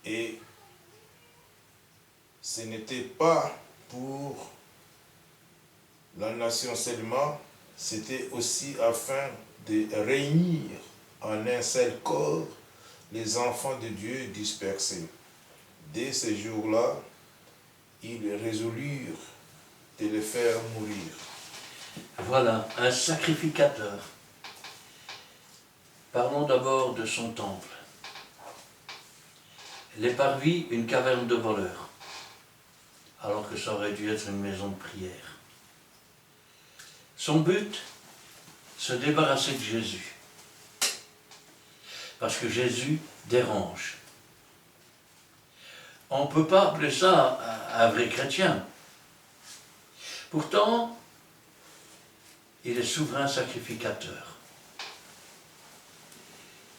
Speaker 1: Et ce n'était pas pour la nation seulement, c'était aussi afin de réunir en un seul corps les enfants de Dieu dispersés. Dès ce jour-là, ils résolurent de le faire mourir.
Speaker 2: Voilà, un sacrificateur. Parlons d'abord de son temple. Les parvis, une caverne de voleurs. alors que ça aurait dû être une maison de prière. Son but, se débarrasser de Jésus. Parce que Jésus dérange. On ne peut pas appeler ça un vrai chrétien. Pourtant, il est souverain sacrificateur.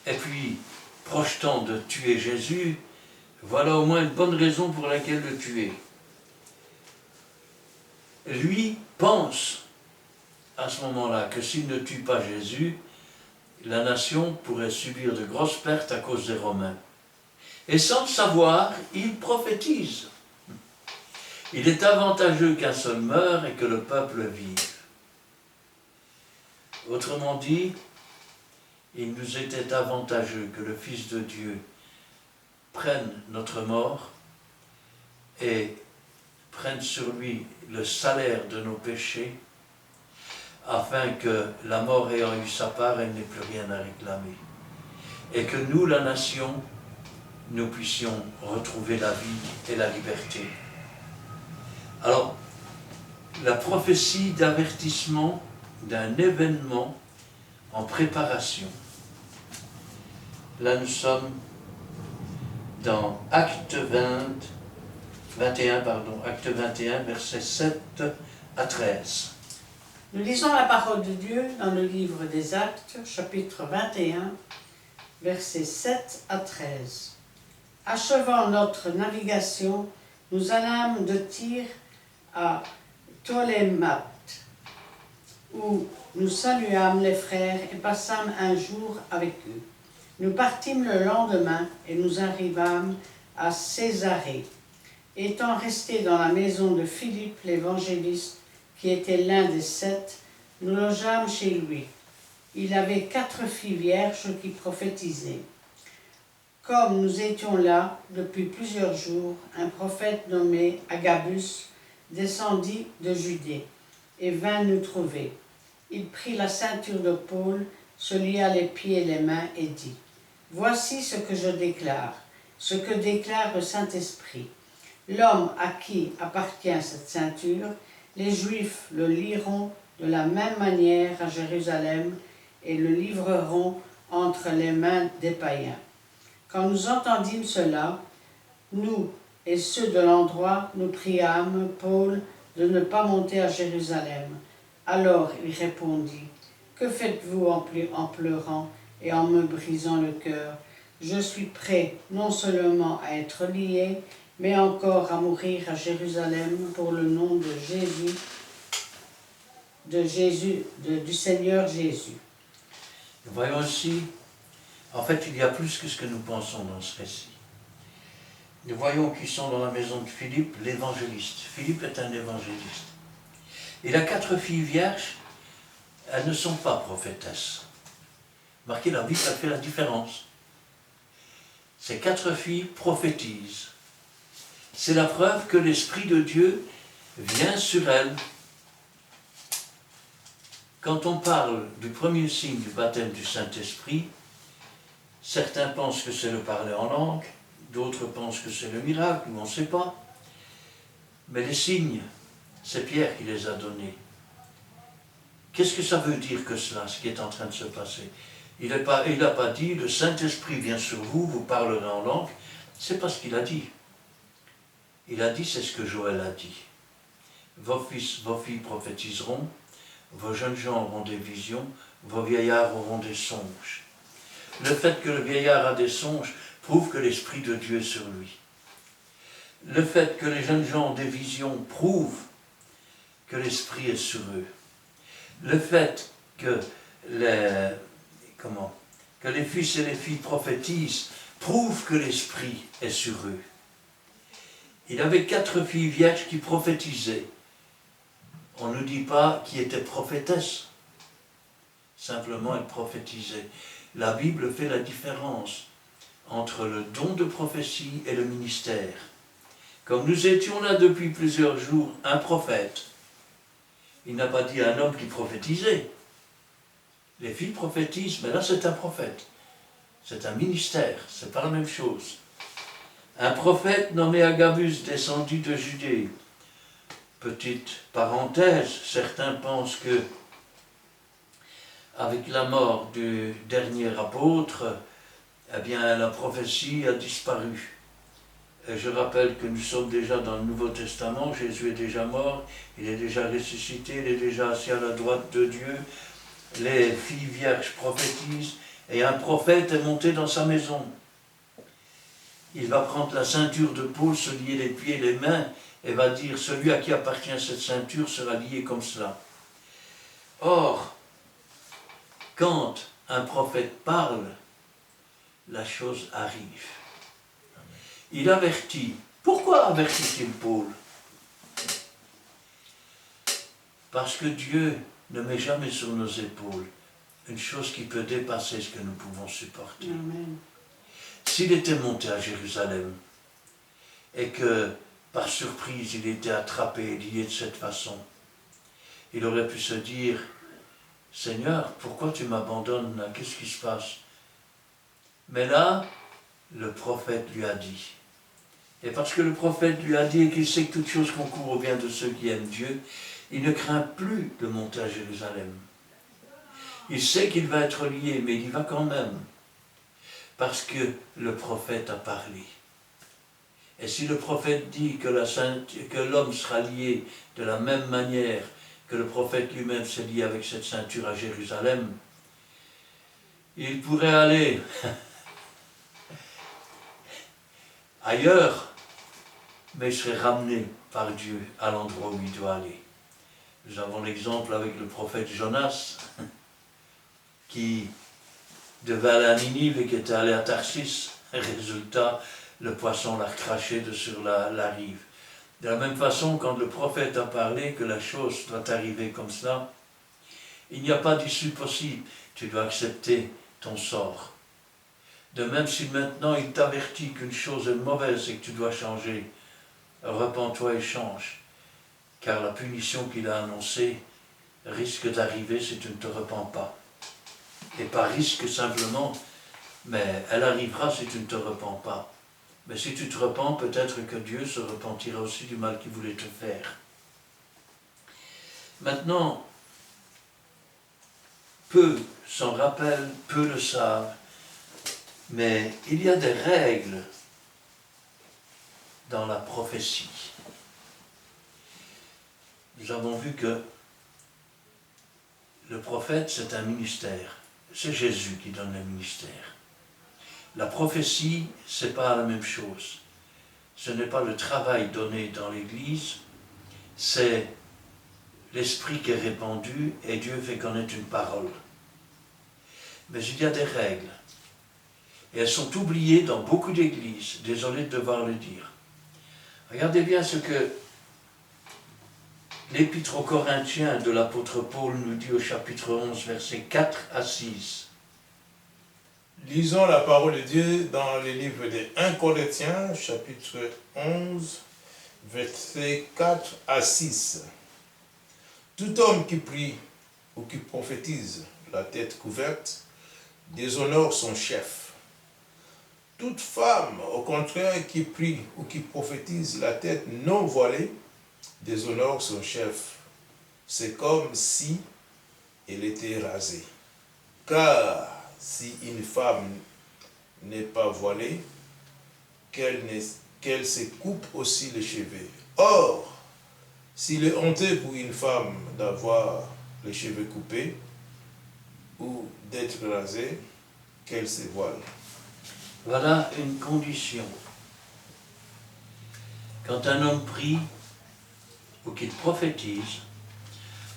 Speaker 2: Et puis, projetant de tuer Jésus, voilà au moins une bonne raison pour laquelle le tuer. Lui pense à ce moment-là que s'il ne tue pas Jésus, la nation pourrait subir de grosses pertes à cause des Romains. Et sans le savoir, il prophétise. Il est avantageux qu'un seul meure et que le peuple vive. Autrement dit, il nous était avantageux que le Fils de Dieu prenne notre mort et prenne sur lui le salaire de nos péchés, afin que la mort ayant eu sa part, elle n'ait plus rien à réclamer. Et que nous, la nation, nous puissions retrouver la vie et la liberté. Alors, la prophétie d'avertissement d'un événement en préparation. Là, nous sommes dans Acte 21, versets 7 à 13.
Speaker 3: Nous lisons la parole de Dieu dans le livre des Actes, chapitre 21, versets 7 à 13. Achevant notre navigation, nous allâmes de Tyr à Ptolémate, où nous saluâmes les frères et passâmes un jour avec eux. Nous partîmes le lendemain et nous arrivâmes à Césarée. Étant restés dans la maison de Philippe l'évangéliste, qui était l'un des 7, nous logeâmes chez lui. Il avait 4 filles vierges qui prophétisaient. Comme nous étions là depuis plusieurs jours, un prophète nommé Agabus descendit de Judée et vint nous trouver. Il prit la ceinture de Paul, se lia les pieds et les mains et dit : « Voici ce que je déclare, ce que déclare le Saint-Esprit. L'homme à qui appartient cette ceinture, les Juifs le liront de la même manière à Jérusalem et le livreront entre les mains des païens. » Quand nous entendîmes cela, nous et ceux de l'endroit, nous priâmes Paul de ne pas monter à Jérusalem. Alors il répondit : « Que faites-vous en pleurant et en me brisant le cœur ? Je suis prêt non seulement à être lié, mais encore à mourir à Jérusalem pour le nom de Jésus, du Seigneur Jésus. »
Speaker 2: Nous voyons aussi, en fait, il y a plus que ce que nous pensons dans ce récit. Nous voyons qu'ils sont dans la maison de Philippe, l'évangéliste. Philippe est un évangéliste. Il a 4 filles vierges, elles ne sont pas prophétesses. Marquez, la Bible a fait la différence. Ces 4 filles prophétisent. C'est la preuve que l'Esprit de Dieu vient sur elles. Quand on parle du premier signe du baptême du Saint-Esprit, certains pensent que c'est le parler en langue, d'autres pensent que c'est le miracle, on ne sait pas. Mais les signes, c'est Pierre qui les a donnés. Qu'est-ce que ça veut dire que cela, ce qui est en train de se passer? Il n'a pas dit, le Saint-Esprit vient sur vous, vous parlerez en langue. C'est pas ce qu'il a dit. Il a dit, c'est ce que Joël a dit. Vos fils, vos filles prophétiseront, vos jeunes gens auront des visions, vos vieillards auront des songes. Le fait que le vieillard a des songes prouve que l'Esprit de Dieu est sur lui. Le fait que les jeunes gens ont des visions prouve que l'Esprit est sur eux. Le fait que les fils et les filles prophétisent prouve que l'Esprit est sur eux. Il avait 4 filles vierges qui prophétisaient. On ne dit pas qui étaient prophétesses. Simplement, elles prophétisaient. La Bible fait la différence entre le don de prophétie et le ministère. Comme nous étions là depuis plusieurs jours, un prophète, il n'a pas dit un homme qui prophétisait. Les filles prophétisent, mais là c'est un prophète. C'est un ministère, c'est pas la même chose. Un prophète nommé Agabus, descendu de Judée. petite parenthèse, certains pensent que avec la mort du dernier apôtre, eh bien la prophétie a disparu. Et je rappelle que nous sommes déjà dans le Nouveau Testament, Jésus est déjà mort, il est déjà ressuscité, il est déjà assis à la droite de Dieu, les filles vierges prophétisent, et un prophète est monté dans sa maison. Il va prendre la ceinture de Paul, se lier les pieds et les mains, et va dire, celui à qui appartient cette ceinture sera lié comme cela. Or, quand un prophète parle, la chose arrive. Il avertit. Pourquoi avertit-il Paul? Parce que Dieu ne met jamais sur nos épaules une chose qui peut dépasser ce que nous pouvons supporter.
Speaker 3: Amen.
Speaker 2: S'il était monté à Jérusalem et que, par surprise, il était attrapé et lié de cette façon, il aurait pu se dire, « Seigneur, pourquoi tu m'abandonnes là? Qu'est-ce qui se passe ?» Mais là, le prophète lui a dit. Et parce que le prophète lui a dit et qu'il sait que toute chose concourt au bien de ceux qui aiment Dieu, il ne craint plus de monter à Jérusalem. Il sait qu'il va être lié, mais il y va quand même. Parce que le prophète a parlé. Et si le prophète dit que l'homme sera lié de la même manière que le prophète lui-même s'est lié avec cette ceinture à Jérusalem, il pourrait aller ailleurs, mais il serait ramené par Dieu à l'endroit où il doit aller. Nous avons l'exemple avec le prophète Jonas, qui devait aller à Ninive et qui était allé à Tarsis. Résultat, le poisson l'a recraché de sur la rive. De la même façon, quand le prophète a parlé que la chose doit arriver comme cela, il n'y a pas d'issue possible. Tu dois accepter ton sort. De même, si maintenant il t'avertit qu'une chose est mauvaise et que tu dois changer, repens-toi et change. Car la punition qu'il a annoncée risque d'arriver si tu ne te repens pas. Et pas risque simplement, mais elle arrivera si tu ne te repens pas. Mais si tu te repens, peut-être que Dieu se repentira aussi du mal qu'il voulait te faire. Maintenant, peu s'en rappellent, peu le savent, mais il y a des règles dans la prophétie. Nous avons vu que le prophète, c'est un ministère. C'est Jésus qui donne le ministère. La prophétie, ce n'est pas la même chose. Ce n'est pas le travail donné dans l'Église, c'est l'esprit qui est répandu et Dieu fait connaître une parole. Mais il y a des règles. Et elles sont oubliées dans beaucoup d'églises. Désolé de devoir le dire. Regardez bien ce que l'Épître aux Corinthiens de l'apôtre Paul nous dit au chapitre 11, versets 4 à 6.
Speaker 1: Lisons la parole de Dieu dans le livre des 1 Corinthiens, chapitre 11, versets 4 à 6. Tout homme qui prie ou qui prophétise la tête couverte déshonore son chef. Toute femme, au contraire, qui prie ou qui prophétise la tête non voilée déshonore son chef. C'est comme si elle était rasée. Car si une femme n'est pas voilée, qu'elle se coupe aussi les cheveux. Or, s'il est honteux pour une femme d'avoir les cheveux coupés ou d'être rasée, qu'elle se voile.
Speaker 2: Voilà une condition. Quand un homme prie ou qu'il prophétise,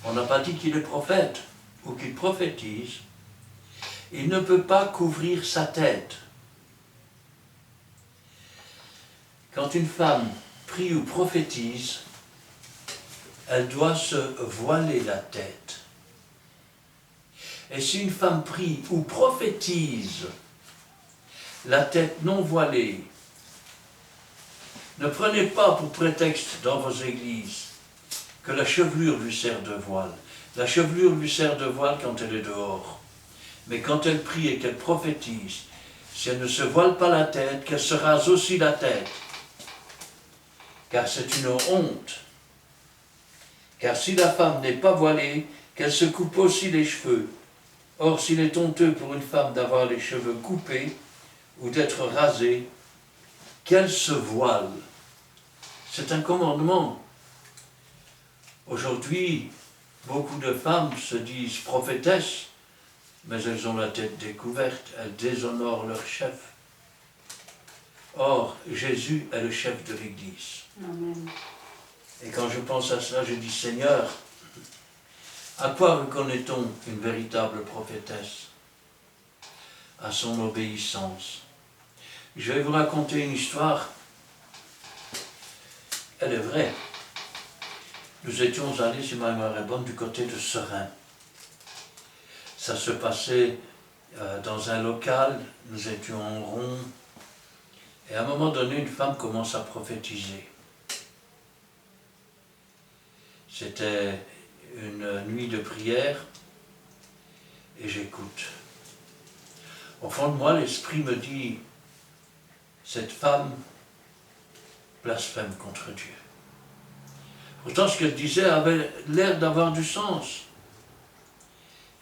Speaker 2: on n'a pas dit qu'il est prophète ou qu'il prophétise, il ne peut pas couvrir sa tête. Quand une femme prie ou prophétise, elle doit se voiler la tête. Et si une femme prie ou prophétise la tête non voilée, ne prenez pas pour prétexte dans vos églises que la chevelure lui sert de voile. La chevelure lui sert de voile quand elle est dehors. Mais quand elle prie et qu'elle prophétise, si elle ne se voile pas la tête, qu'elle se rase aussi la tête. Car c'est une honte Car si la femme n'est pas voilée, qu'elle se coupe aussi les cheveux. Or, s'il est honteux pour une femme d'avoir les cheveux coupés ou d'être rasée, qu'elle se voile. C'est un commandement. Aujourd'hui, beaucoup de femmes se disent prophétesses, mais elles ont la tête découverte, elles déshonorent leur chef. Or, Jésus est le chef de l'Église.
Speaker 3: Amen.
Speaker 2: Et quand je pense à cela, je dis, Seigneur, à quoi reconnaît-on une véritable prophétesse? À son obéissance. Je vais vous raconter une histoire. Elle est vraie. Nous étions allés, si ma mémoire est bonne, du côté de Serein. Ça se passait dans un local, nous étions en rond, et à un moment donné, une femme commence à prophétiser. C'était une nuit de prière, et j'écoute. Au fond de moi, l'esprit me dit, cette femme blasphème contre Dieu. Pourtant, ce qu'elle disait avait l'air d'avoir du sens.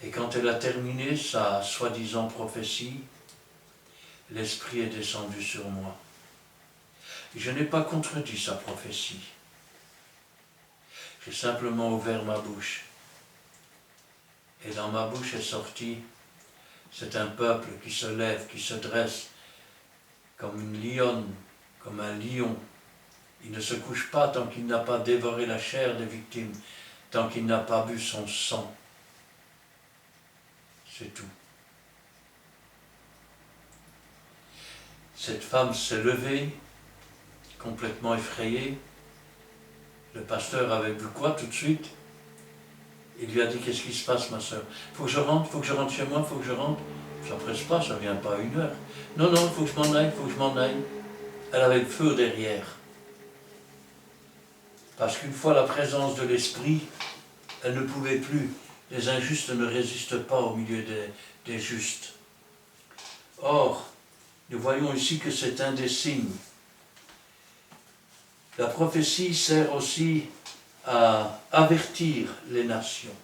Speaker 2: Et quand elle a terminé sa soi-disant prophétie, l'Esprit est descendu sur moi. Je n'ai pas contredit sa prophétie. J'ai simplement ouvert ma bouche. Et dans ma bouche est sorti, c'est un peuple qui se lève, qui se dresse comme une lionne, comme un lion. Il ne se couche pas tant qu'il n'a pas dévoré la chair des victimes, tant qu'il n'a pas bu son sang. C'est tout. Cette femme s'est levée, complètement effrayée. Le pasteur avait vu quoi tout de suite? Il lui a dit, qu'est-ce qui se passe, ma soeur? Faut que je rentre chez moi, faut que je rentre. Ça ne presse pas, ça ne vient pas à 1 heure. Non, il faut que je m'en aille, il faut que je m'en aille. Elle avait le feu derrière. Parce qu'une fois la présence de l'esprit, elle ne pouvait plus. Les injustes ne résistent pas au milieu des justes. Or, nous voyons ici que c'est un des signes. La prophétie sert aussi à avertir les nations.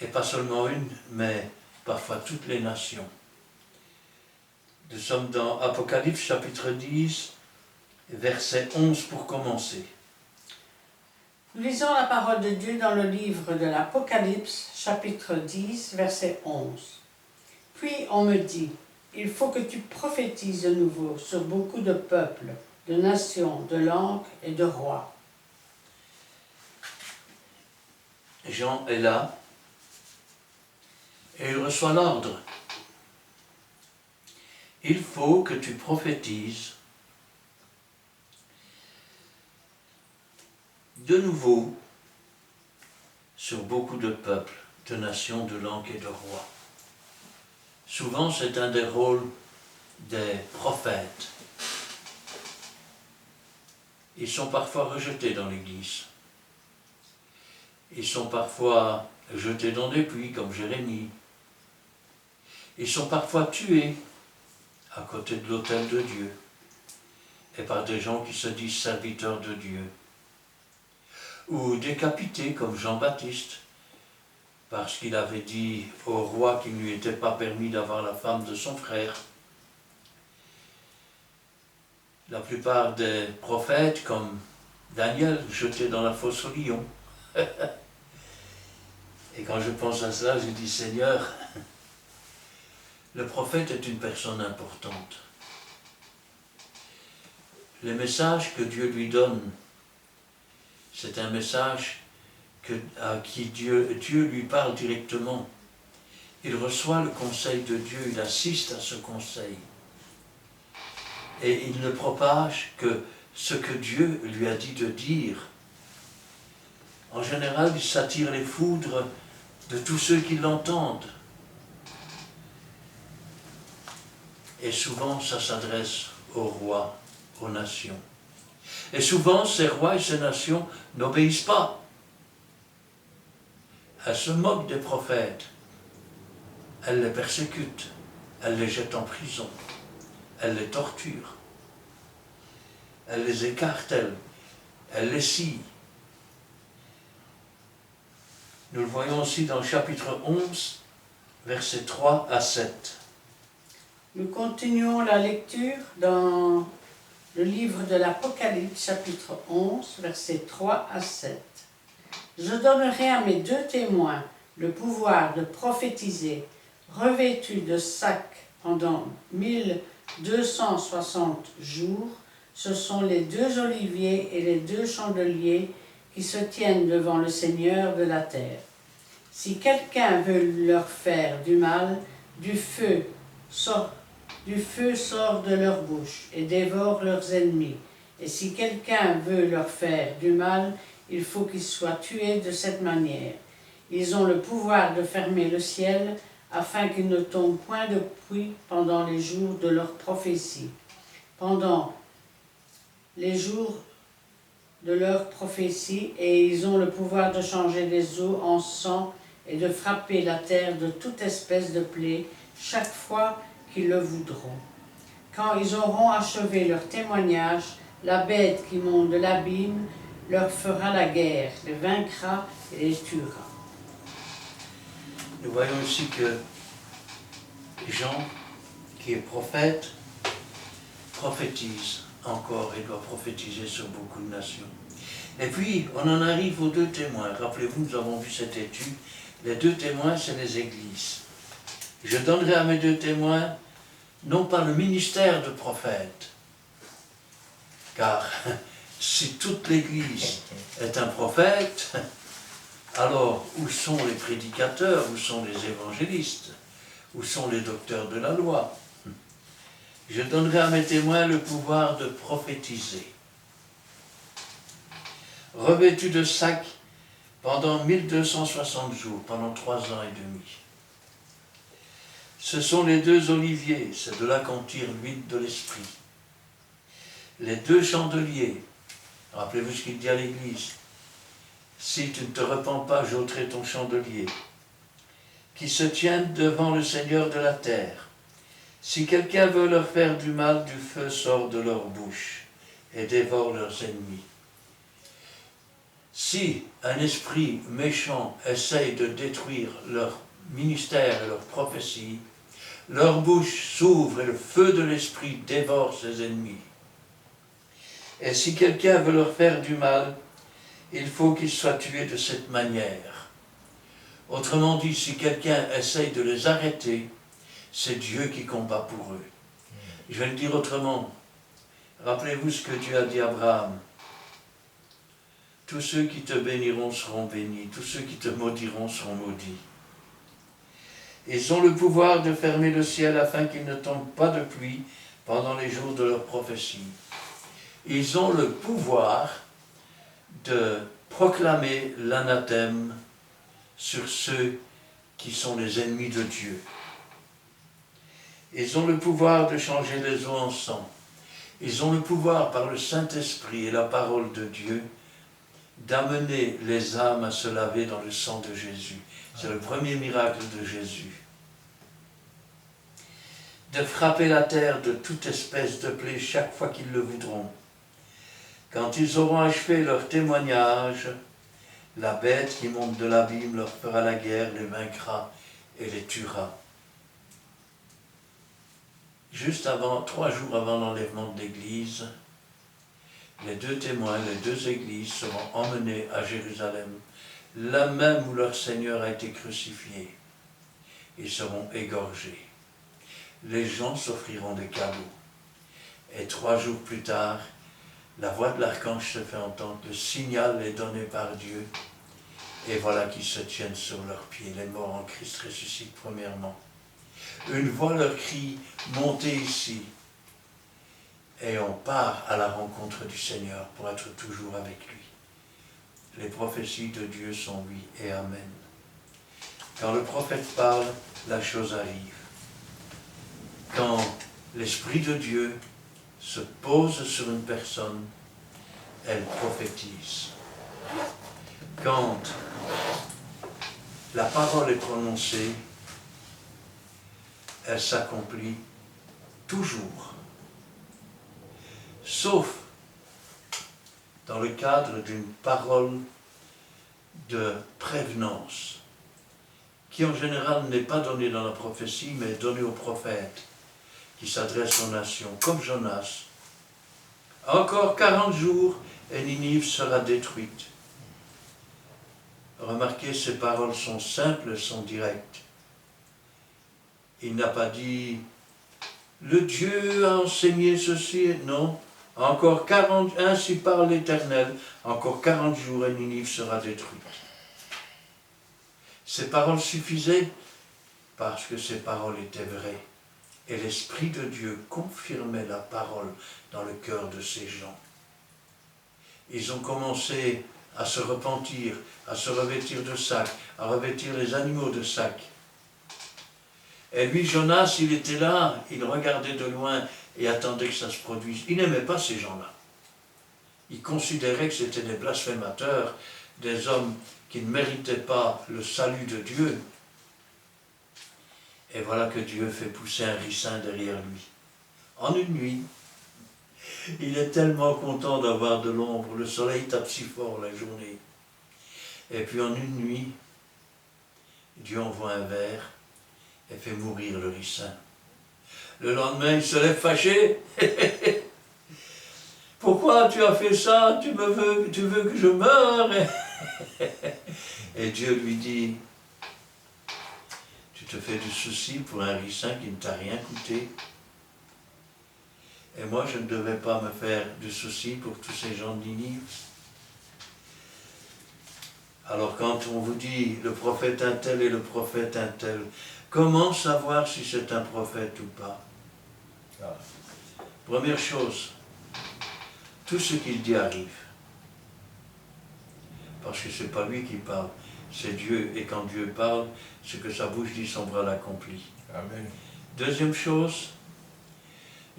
Speaker 2: Et pas seulement une, mais parfois toutes les nations. Nous sommes dans Apocalypse chapitre 10, verset 11 pour commencer.
Speaker 3: Nous lisons la parole de Dieu dans le livre de l'Apocalypse, chapitre 10, verset 11. Puis on me dit, il faut que tu prophétises de nouveau sur beaucoup de peuples, de nations, de langues et de rois.
Speaker 2: Jean est là et il reçoit l'ordre. Il faut que tu prophétises de nouveau sur beaucoup de peuples, de nations, de langues et de rois. Souvent, c'est un des rôles des prophètes. Ils sont parfois rejetés dans l'Église. Ils sont parfois jetés dans des puits, comme Jérémie. Ils sont parfois tués à côté de l'autel de Dieu et par des gens qui se disent serviteurs de Dieu. Ou décapités comme Jean-Baptiste, parce qu'il avait dit au roi qu'il ne lui était pas permis d'avoir la femme de son frère. La plupart des prophètes, comme Daniel, jetés dans la fosse aux lions. Et quand je pense à cela, je dis, Seigneur, le prophète est une personne importante. Les messages que Dieu lui donne, c'est un message à qui Dieu lui parle directement. Il reçoit le conseil de Dieu, il assiste à ce conseil. Et il ne propage que ce que Dieu lui a dit de dire. En général, il s'attire les foudres de tous ceux qui l'entendent. Et souvent, ça s'adresse aux rois, aux nations. Et souvent, ces rois et ces nations n'obéissent pas. Elles se moquent des prophètes. Elles les persécutent. Elles les jettent en prison. Elles les torturent. Elles les écartèlent. Elles les scient. Nous le voyons aussi dans le chapitre 11, versets 3 à 7.
Speaker 3: Nous continuons la lecture dans le livre de l'Apocalypse, chapitre 11, versets 3 à 7. Je donnerai à mes 2 témoins le pouvoir de prophétiser, revêtus de sacs pendant 1260 jours. Ce sont les 2 oliviers et les 2 chandeliers qui se tiennent devant le Seigneur de la terre. Si quelqu'un veut leur faire du mal, du feu sort de leur bouche et dévore leurs ennemis. Et si quelqu'un veut leur faire du mal, il faut qu'ils soient tués de cette manière. Ils ont le pouvoir de fermer le ciel afin qu'il ne tombe point de pluie pendant les jours de leur prophétie. Pendant les jours de leur prophétie, et ils ont le pouvoir de changer les eaux en sang et de frapper la terre de toute espèce de plaie chaque fois qu'ils le voudront. Quand ils auront achevé leur témoignage, la bête qui monte de l'abîme leur fera la guerre, les vaincra et les tuera.
Speaker 2: Nous voyons aussi que Jean, qui est prophète, prophétise encore et doit prophétiser sur beaucoup de nations. Et puis, on en arrive aux 2 témoins. Rappelez-vous, nous avons vu cette étude. Les 2 témoins, c'est les églises. Je donnerai à mes 2 témoins, non pas le ministère de prophète, car si toute l'Église est un prophète, alors où sont les prédicateurs, où sont les évangélistes, où sont les docteurs de la loi? Je donnerai à mes témoins le pouvoir de prophétiser. Revêtus de sacs pendant 1260 jours, pendant 3 ans et demi. Ce sont les 2 oliviers, c'est de là qu'on tire l'huile de l'esprit. Les 2 chandeliers, rappelez-vous ce qu'il dit à l'Église, si tu ne te repens pas, j'ôterai ton chandelier, qui se tiennent devant le Seigneur de la terre. Si quelqu'un veut leur faire du mal, du feu sort de leur bouche et dévore leurs ennemis. Si un esprit méchant essaye de détruire leur ministère et leur prophétie, leur bouche s'ouvre et le feu de l'esprit dévore ses ennemis. Et si quelqu'un veut leur faire du mal, il faut qu'il soit tué de cette manière. Autrement dit, si quelqu'un essaye de les arrêter, c'est Dieu qui combat pour eux. Je vais le dire autrement. Rappelez-vous ce que Dieu a dit à Abraham. Tous ceux qui te béniront seront bénis, tous ceux qui te maudiront seront maudits. Ils ont le pouvoir de fermer le ciel afin qu'il ne tombe pas de pluie pendant les jours de leur prophétie. Ils ont le pouvoir de proclamer l'anathème sur ceux qui sont les ennemis de Dieu. Ils ont le pouvoir de changer les eaux en sang. Ils ont le pouvoir, par le Saint-Esprit et la parole de Dieu, d'amener les âmes à se laver dans le sang de Jésus. C'est le premier miracle de Jésus. De frapper la terre de toute espèce de plaie chaque fois qu'ils le voudront. Quand ils auront achevé leur témoignage, la bête qui monte de l'abîme leur fera la guerre, les vaincra et les tuera. Juste avant, 3 jours avant l'enlèvement de l'Église, les 2 témoins, les 2 églises seront emmenés à Jérusalem, là même où leur Seigneur a été crucifié. Ils seront égorgés. Les gens s'offriront des cadeaux. Et 3 jours plus tard, la voix de l'archange se fait entendre, le signal est donné par Dieu, et voilà qu'ils se tiennent sur leurs pieds. Les morts en Christ ressuscitent premièrement. Une voix leur crie, montez ici. Et on part à la rencontre du Seigneur pour être toujours avec lui. Les prophéties de Dieu sont oui et amen. Quand le prophète parle, la chose arrive. Quand l'Esprit de Dieu se pose sur une personne, elle prophétise. Quand la parole est prononcée, elle s'accomplit toujours. Sauf dans le cadre d'une parole de prévenance, qui en général n'est pas donné dans la prophétie, mais donné aux prophètes, qui s'adressent aux nations, comme Jonas. Encore 40 jours et Ninive sera détruite. Remarquez, ces paroles sont simples, sont directes. Il n'a pas dit « Le Dieu a enseigné ceci », non. Encore 40, ainsi parle l'Éternel, encore 40 jours et Ninive sera détruite. Ces paroles suffisaient parce que ces paroles étaient vraies. Et l'Esprit de Dieu confirmait la parole dans le cœur de ces gens. Ils ont commencé à se repentir, à se revêtir de sac, à revêtir les animaux de sac. Et lui, Jonas, il était là, il regardait de loin et attendait que ça se produise. Il n'aimait pas ces gens-là. Il considérait que c'était des blasphémateurs, des hommes qui ne méritaient pas le salut de Dieu. Et voilà que Dieu fait pousser un ricin derrière lui. En une nuit, il est tellement content d'avoir de l'ombre. Le soleil tape si fort la journée. Et puis en une nuit, Dieu envoie un ver et fait mourir le ricin. Le lendemain, il se lève fâché. Pourquoi tu as fait ça? Tu veux que je meure? Et Dieu lui dit, tu te fais du souci pour un ricin qui ne t'a rien coûté. Et moi, je ne devais pas me faire du souci pour tous ces gens de Ninive. Alors quand on vous dit le prophète un tel et le prophète un tel, comment savoir si c'est un prophète ou pas? Première chose, tout ce qu'il dit arrive. Parce que ce n'est pas lui qui parle, c'est Dieu. Et quand Dieu parle, ce que sa bouche dit, son bras l'accomplit.
Speaker 1: Amen.
Speaker 2: Deuxième chose,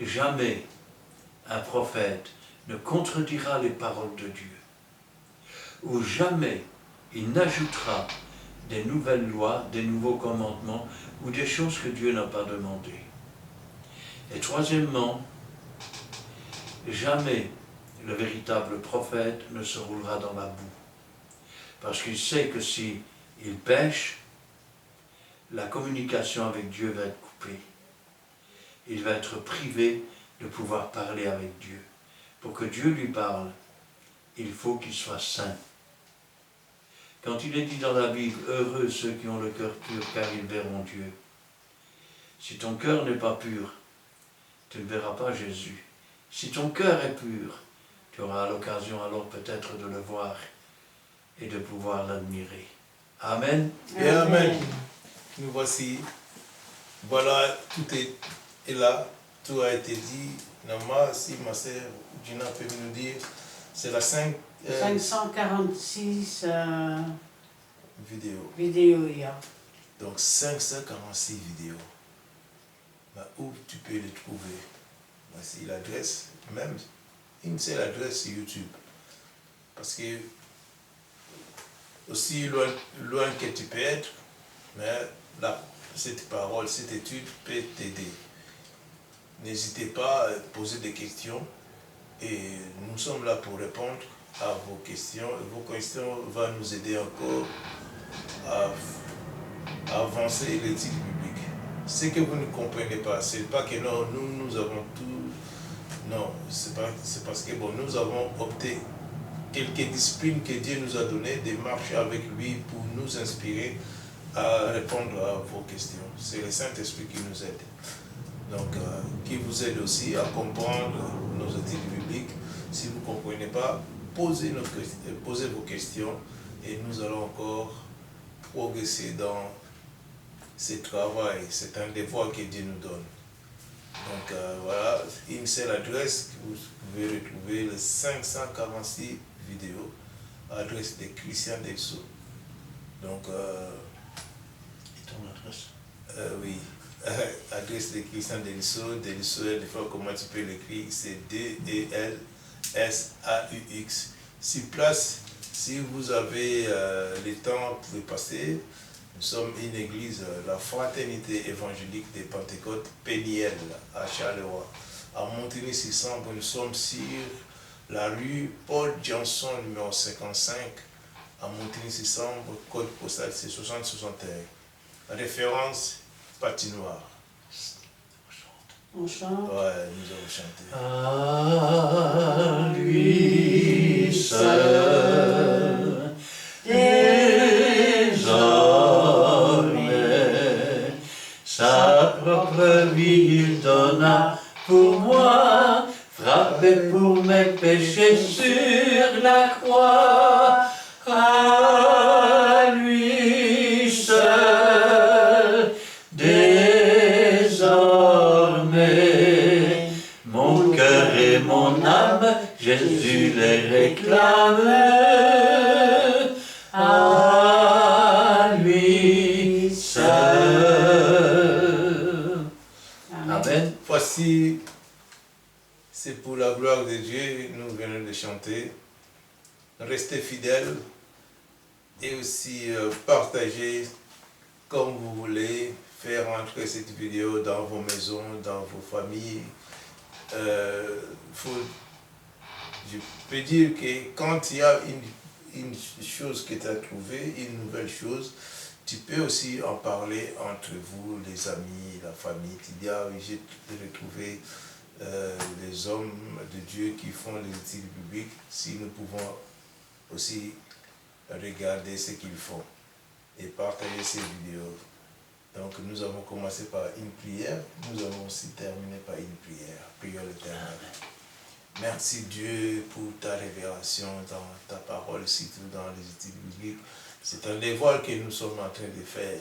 Speaker 2: jamais un prophète ne contredira les paroles de Dieu. Ou jamais il n'ajoutera des nouvelles lois, des nouveaux commandements ou des choses que Dieu n'a pas demandées. Et troisièmement, jamais le véritable prophète ne se roulera dans la boue. Parce qu'il sait que si il pêche, la communication avec Dieu va être coupée. Il va être privé de pouvoir parler avec Dieu. Pour que Dieu lui parle, il faut qu'il soit saint. Quand il est dit dans la Bible, « Heureux ceux qui ont le cœur pur, car ils verront Dieu ». Si ton cœur n'est pas pur, tu ne verras pas Jésus. Si ton cœur est pur, tu auras l'occasion alors peut-être de le voir et de pouvoir l'admirer. Amen.
Speaker 1: Et Amen. Nous voici. Voilà, tout est là. Tout a été dit. Nama, si ma sœur Gina peut nous dire, c'est la
Speaker 3: 546
Speaker 1: vidéo.
Speaker 3: vidéos il y a.
Speaker 1: Donc 546 vidéos. Bah, où tu peux les trouver? Voici l'adresse, même une seule adresse sur YouTube. Parce que aussi loin que tu peux être, mais là, cette parole, cette étude peut t'aider. N'hésitez pas à poser des questions et nous sommes là pour répondre à vos questions. Vos questions vont nous aider encore à avancer l'éthique biblique. Ce que vous ne comprenez pas, c'est pas que non, nous avons tout. Non, c'est parce que bon, nous avons opté quelques disciplines que Dieu nous a données, de marcher avec lui pour nous inspirer à répondre à vos questions. C'est le Saint-Esprit qui nous aide. Donc, qui vous aide aussi à comprendre nos études bibliques. Si vous ne comprenez pas, posez vos questions et nous allons encore progresser dans ce travail. C'est un devoir que Dieu nous donne. Donc voilà, une seule adresse que vous pouvez retrouver, les 546 vidéos, adresse de Christian Delso. Donc,
Speaker 2: Et ton adresse?
Speaker 1: Oui, adresse de Christian Delso, des fois comment tu peux l'écrire, c'est D-E-L-S-A-U-X. Sur place, si vous avez le temps, vous pouvez passer. Nous sommes une église, la Fraternité évangélique des Pentecôtes, Péniel, à Charleroi. À Montigny-sur-Sambre, nous sommes sur la rue Paul Janson, numéro 55, à Montigny-Sambre, code postal c'est 6061. Référence patinoire.
Speaker 3: On chante.
Speaker 1: Ouais, nous allons chanter.
Speaker 2: À lui seul, désormais, sa propre vie il donna pour moi, frappé pour mes péchés sur la croix. À lui seul, désormais, mon cœur et mon âme, Jésus les réclame. À lui seul. Amen.
Speaker 1: Voici, c'est pour la gloire de Dieu, nous venons de chanter. Restez fidèles et aussi partagez comme vous voulez, faire entrer cette vidéo dans vos maisons, dans vos familles. Je peux dire que quand il y a une chose que tu as trouvée, une nouvelle chose, tu peux aussi en parler entre vous, les amis, la famille. Tu dis, ah oui, j'ai retrouvé les hommes de Dieu qui font les études bibliques, si nous pouvons aussi regarder ce qu'ils font et partager ces vidéos. Donc nous avons commencé par une prière, nous avons aussi terminé par une prière. Prions l'Éternel. Merci Dieu pour ta révélation dans ta parole, surtout dans les études bibliques. C'est un dévoile que nous sommes en train de faire.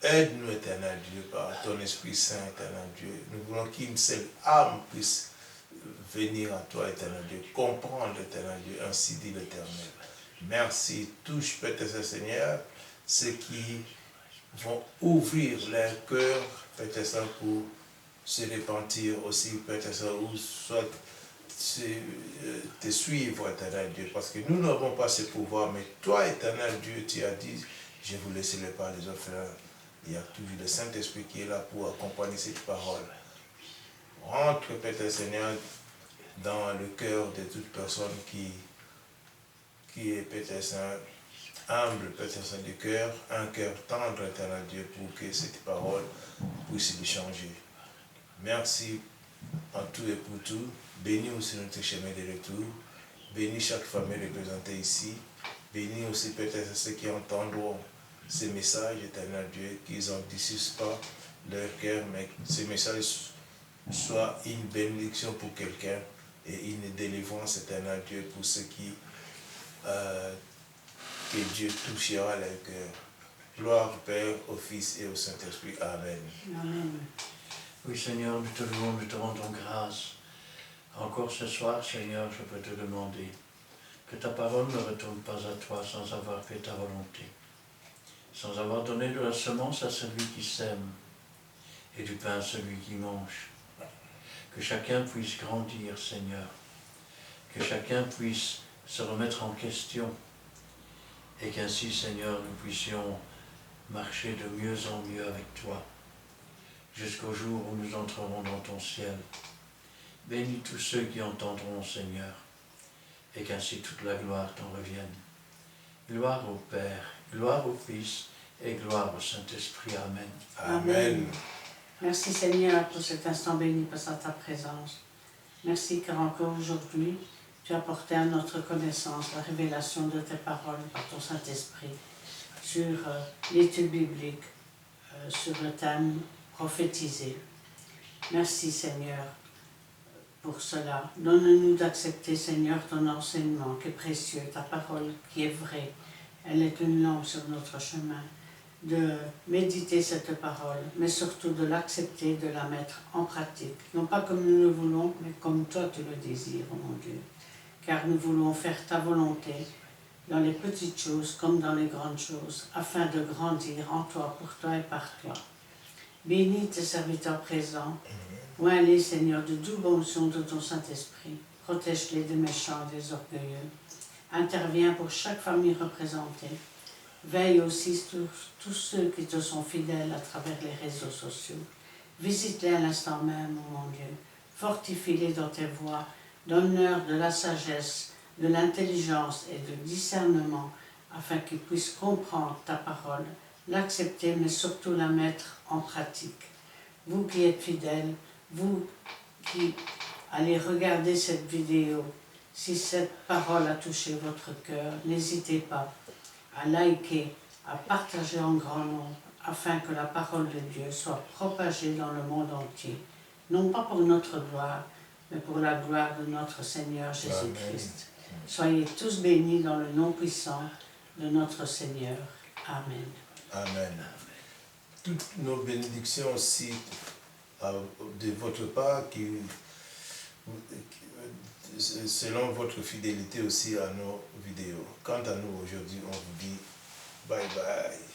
Speaker 1: Aide-nous, Éternel Dieu, par ton Esprit Saint, Éternel Dieu. Nous voulons qu'une seule âme puisse venir à toi, Éternel Dieu, comprendre, Éternel Dieu, ainsi dit l'Éternel. Merci, touche, Père Seigneur, ceux qui vont ouvrir leur cœur, Père Saint, pour se repentir aussi, Père Saint, ou soit te suivre, Éternel Dieu, parce que nous n'avons pas ce pouvoir, mais toi, Éternel Dieu, tu as dit, je vous laisserai pas les orphelins. Il y a toujours le Saint-Esprit qui est là pour accompagner cette parole. Rentre, Père Seigneur, dans le cœur de toute personne qui est, Père Saint, humble, Père Saint du cœur, un cœur tendre, Éternel Dieu, pour que cette parole puisse lui changer. Merci en tout et pour tout. Bénis aussi notre chemin de retour. Bénis chaque famille représentée ici. Bénis aussi peut-être ceux qui entendront ces messages, Éternel Dieu, qu'ils n'endurcissent pas leur cœur, mais que ces messages soient une bénédiction pour quelqu'un et une délivrance, Éternel Dieu, pour ceux qui que Dieu touchera leur cœur. Gloire au Père, au Fils et au Saint-Esprit. Amen.
Speaker 3: Amen.
Speaker 2: Oui, Seigneur, nous te louons, nous te rendons grâce. Encore ce soir, Seigneur, je peux te demander que ta parole ne retourne pas à toi sans avoir fait ta volonté, sans avoir donné de la semence à celui qui sème et du pain à celui qui mange. Que chacun puisse grandir, Seigneur, que chacun puisse se remettre en question et qu'ainsi, Seigneur, nous puissions marcher de mieux en mieux avec toi, jusqu'au jour où nous entrerons dans ton ciel. Bénis tous ceux qui entendront, Seigneur, et qu'ainsi toute la gloire t'en revienne. Gloire au Père, gloire au Fils, et gloire au Saint-Esprit. Amen.
Speaker 1: Amen.
Speaker 3: Merci Seigneur pour cet instant béni passé à ta présence. Merci car encore aujourd'hui, tu as porté à notre connaissance la révélation de tes paroles par ton Saint-Esprit sur l'étude biblique, sur le thème prophétiser. Merci Seigneur pour cela. Donne-nous d'accepter Seigneur ton enseignement qui est précieux, ta parole qui est vraie. Elle est une lampe sur notre chemin. De méditer cette parole, mais surtout de l'accepter, de la mettre en pratique. Non pas comme nous le voulons, mais comme toi tu le désires, mon Dieu. Car nous voulons faire ta volonté dans les petites choses comme dans les grandes choses, afin de grandir en toi, pour toi et par toi. Bénis tes serviteurs présents. Oins-les, Seigneur, de double onction de ton Saint-Esprit. Protège-les des méchants et des orgueilleux. Interviens pour chaque famille représentée. Veille aussi sur tous ceux qui te sont fidèles à travers les réseaux sociaux. Visite-les à l'instant même, mon Dieu. Fortifie-les dans tes voies. Donne-leur de la sagesse de l'intelligence et du discernement, afin qu'ils puissent comprendre ta parole, l'accepter, mais surtout la mettre en pratique. Vous qui êtes fidèles, vous qui allez regarder cette vidéo, si cette parole a touché votre cœur, n'hésitez pas à liker, à partager en grand nombre, afin que la parole de Dieu soit propagée dans le monde entier, non pas pour notre gloire, mais pour la gloire de notre Seigneur Jésus-Christ. Soyez tous bénis dans le nom puissant de notre Seigneur. Amen.
Speaker 1: Amen. Toutes nos bénédictions aussi de votre part, selon votre fidélité aussi à nos vidéos. Quant à nous aujourd'hui, on vous dit bye bye.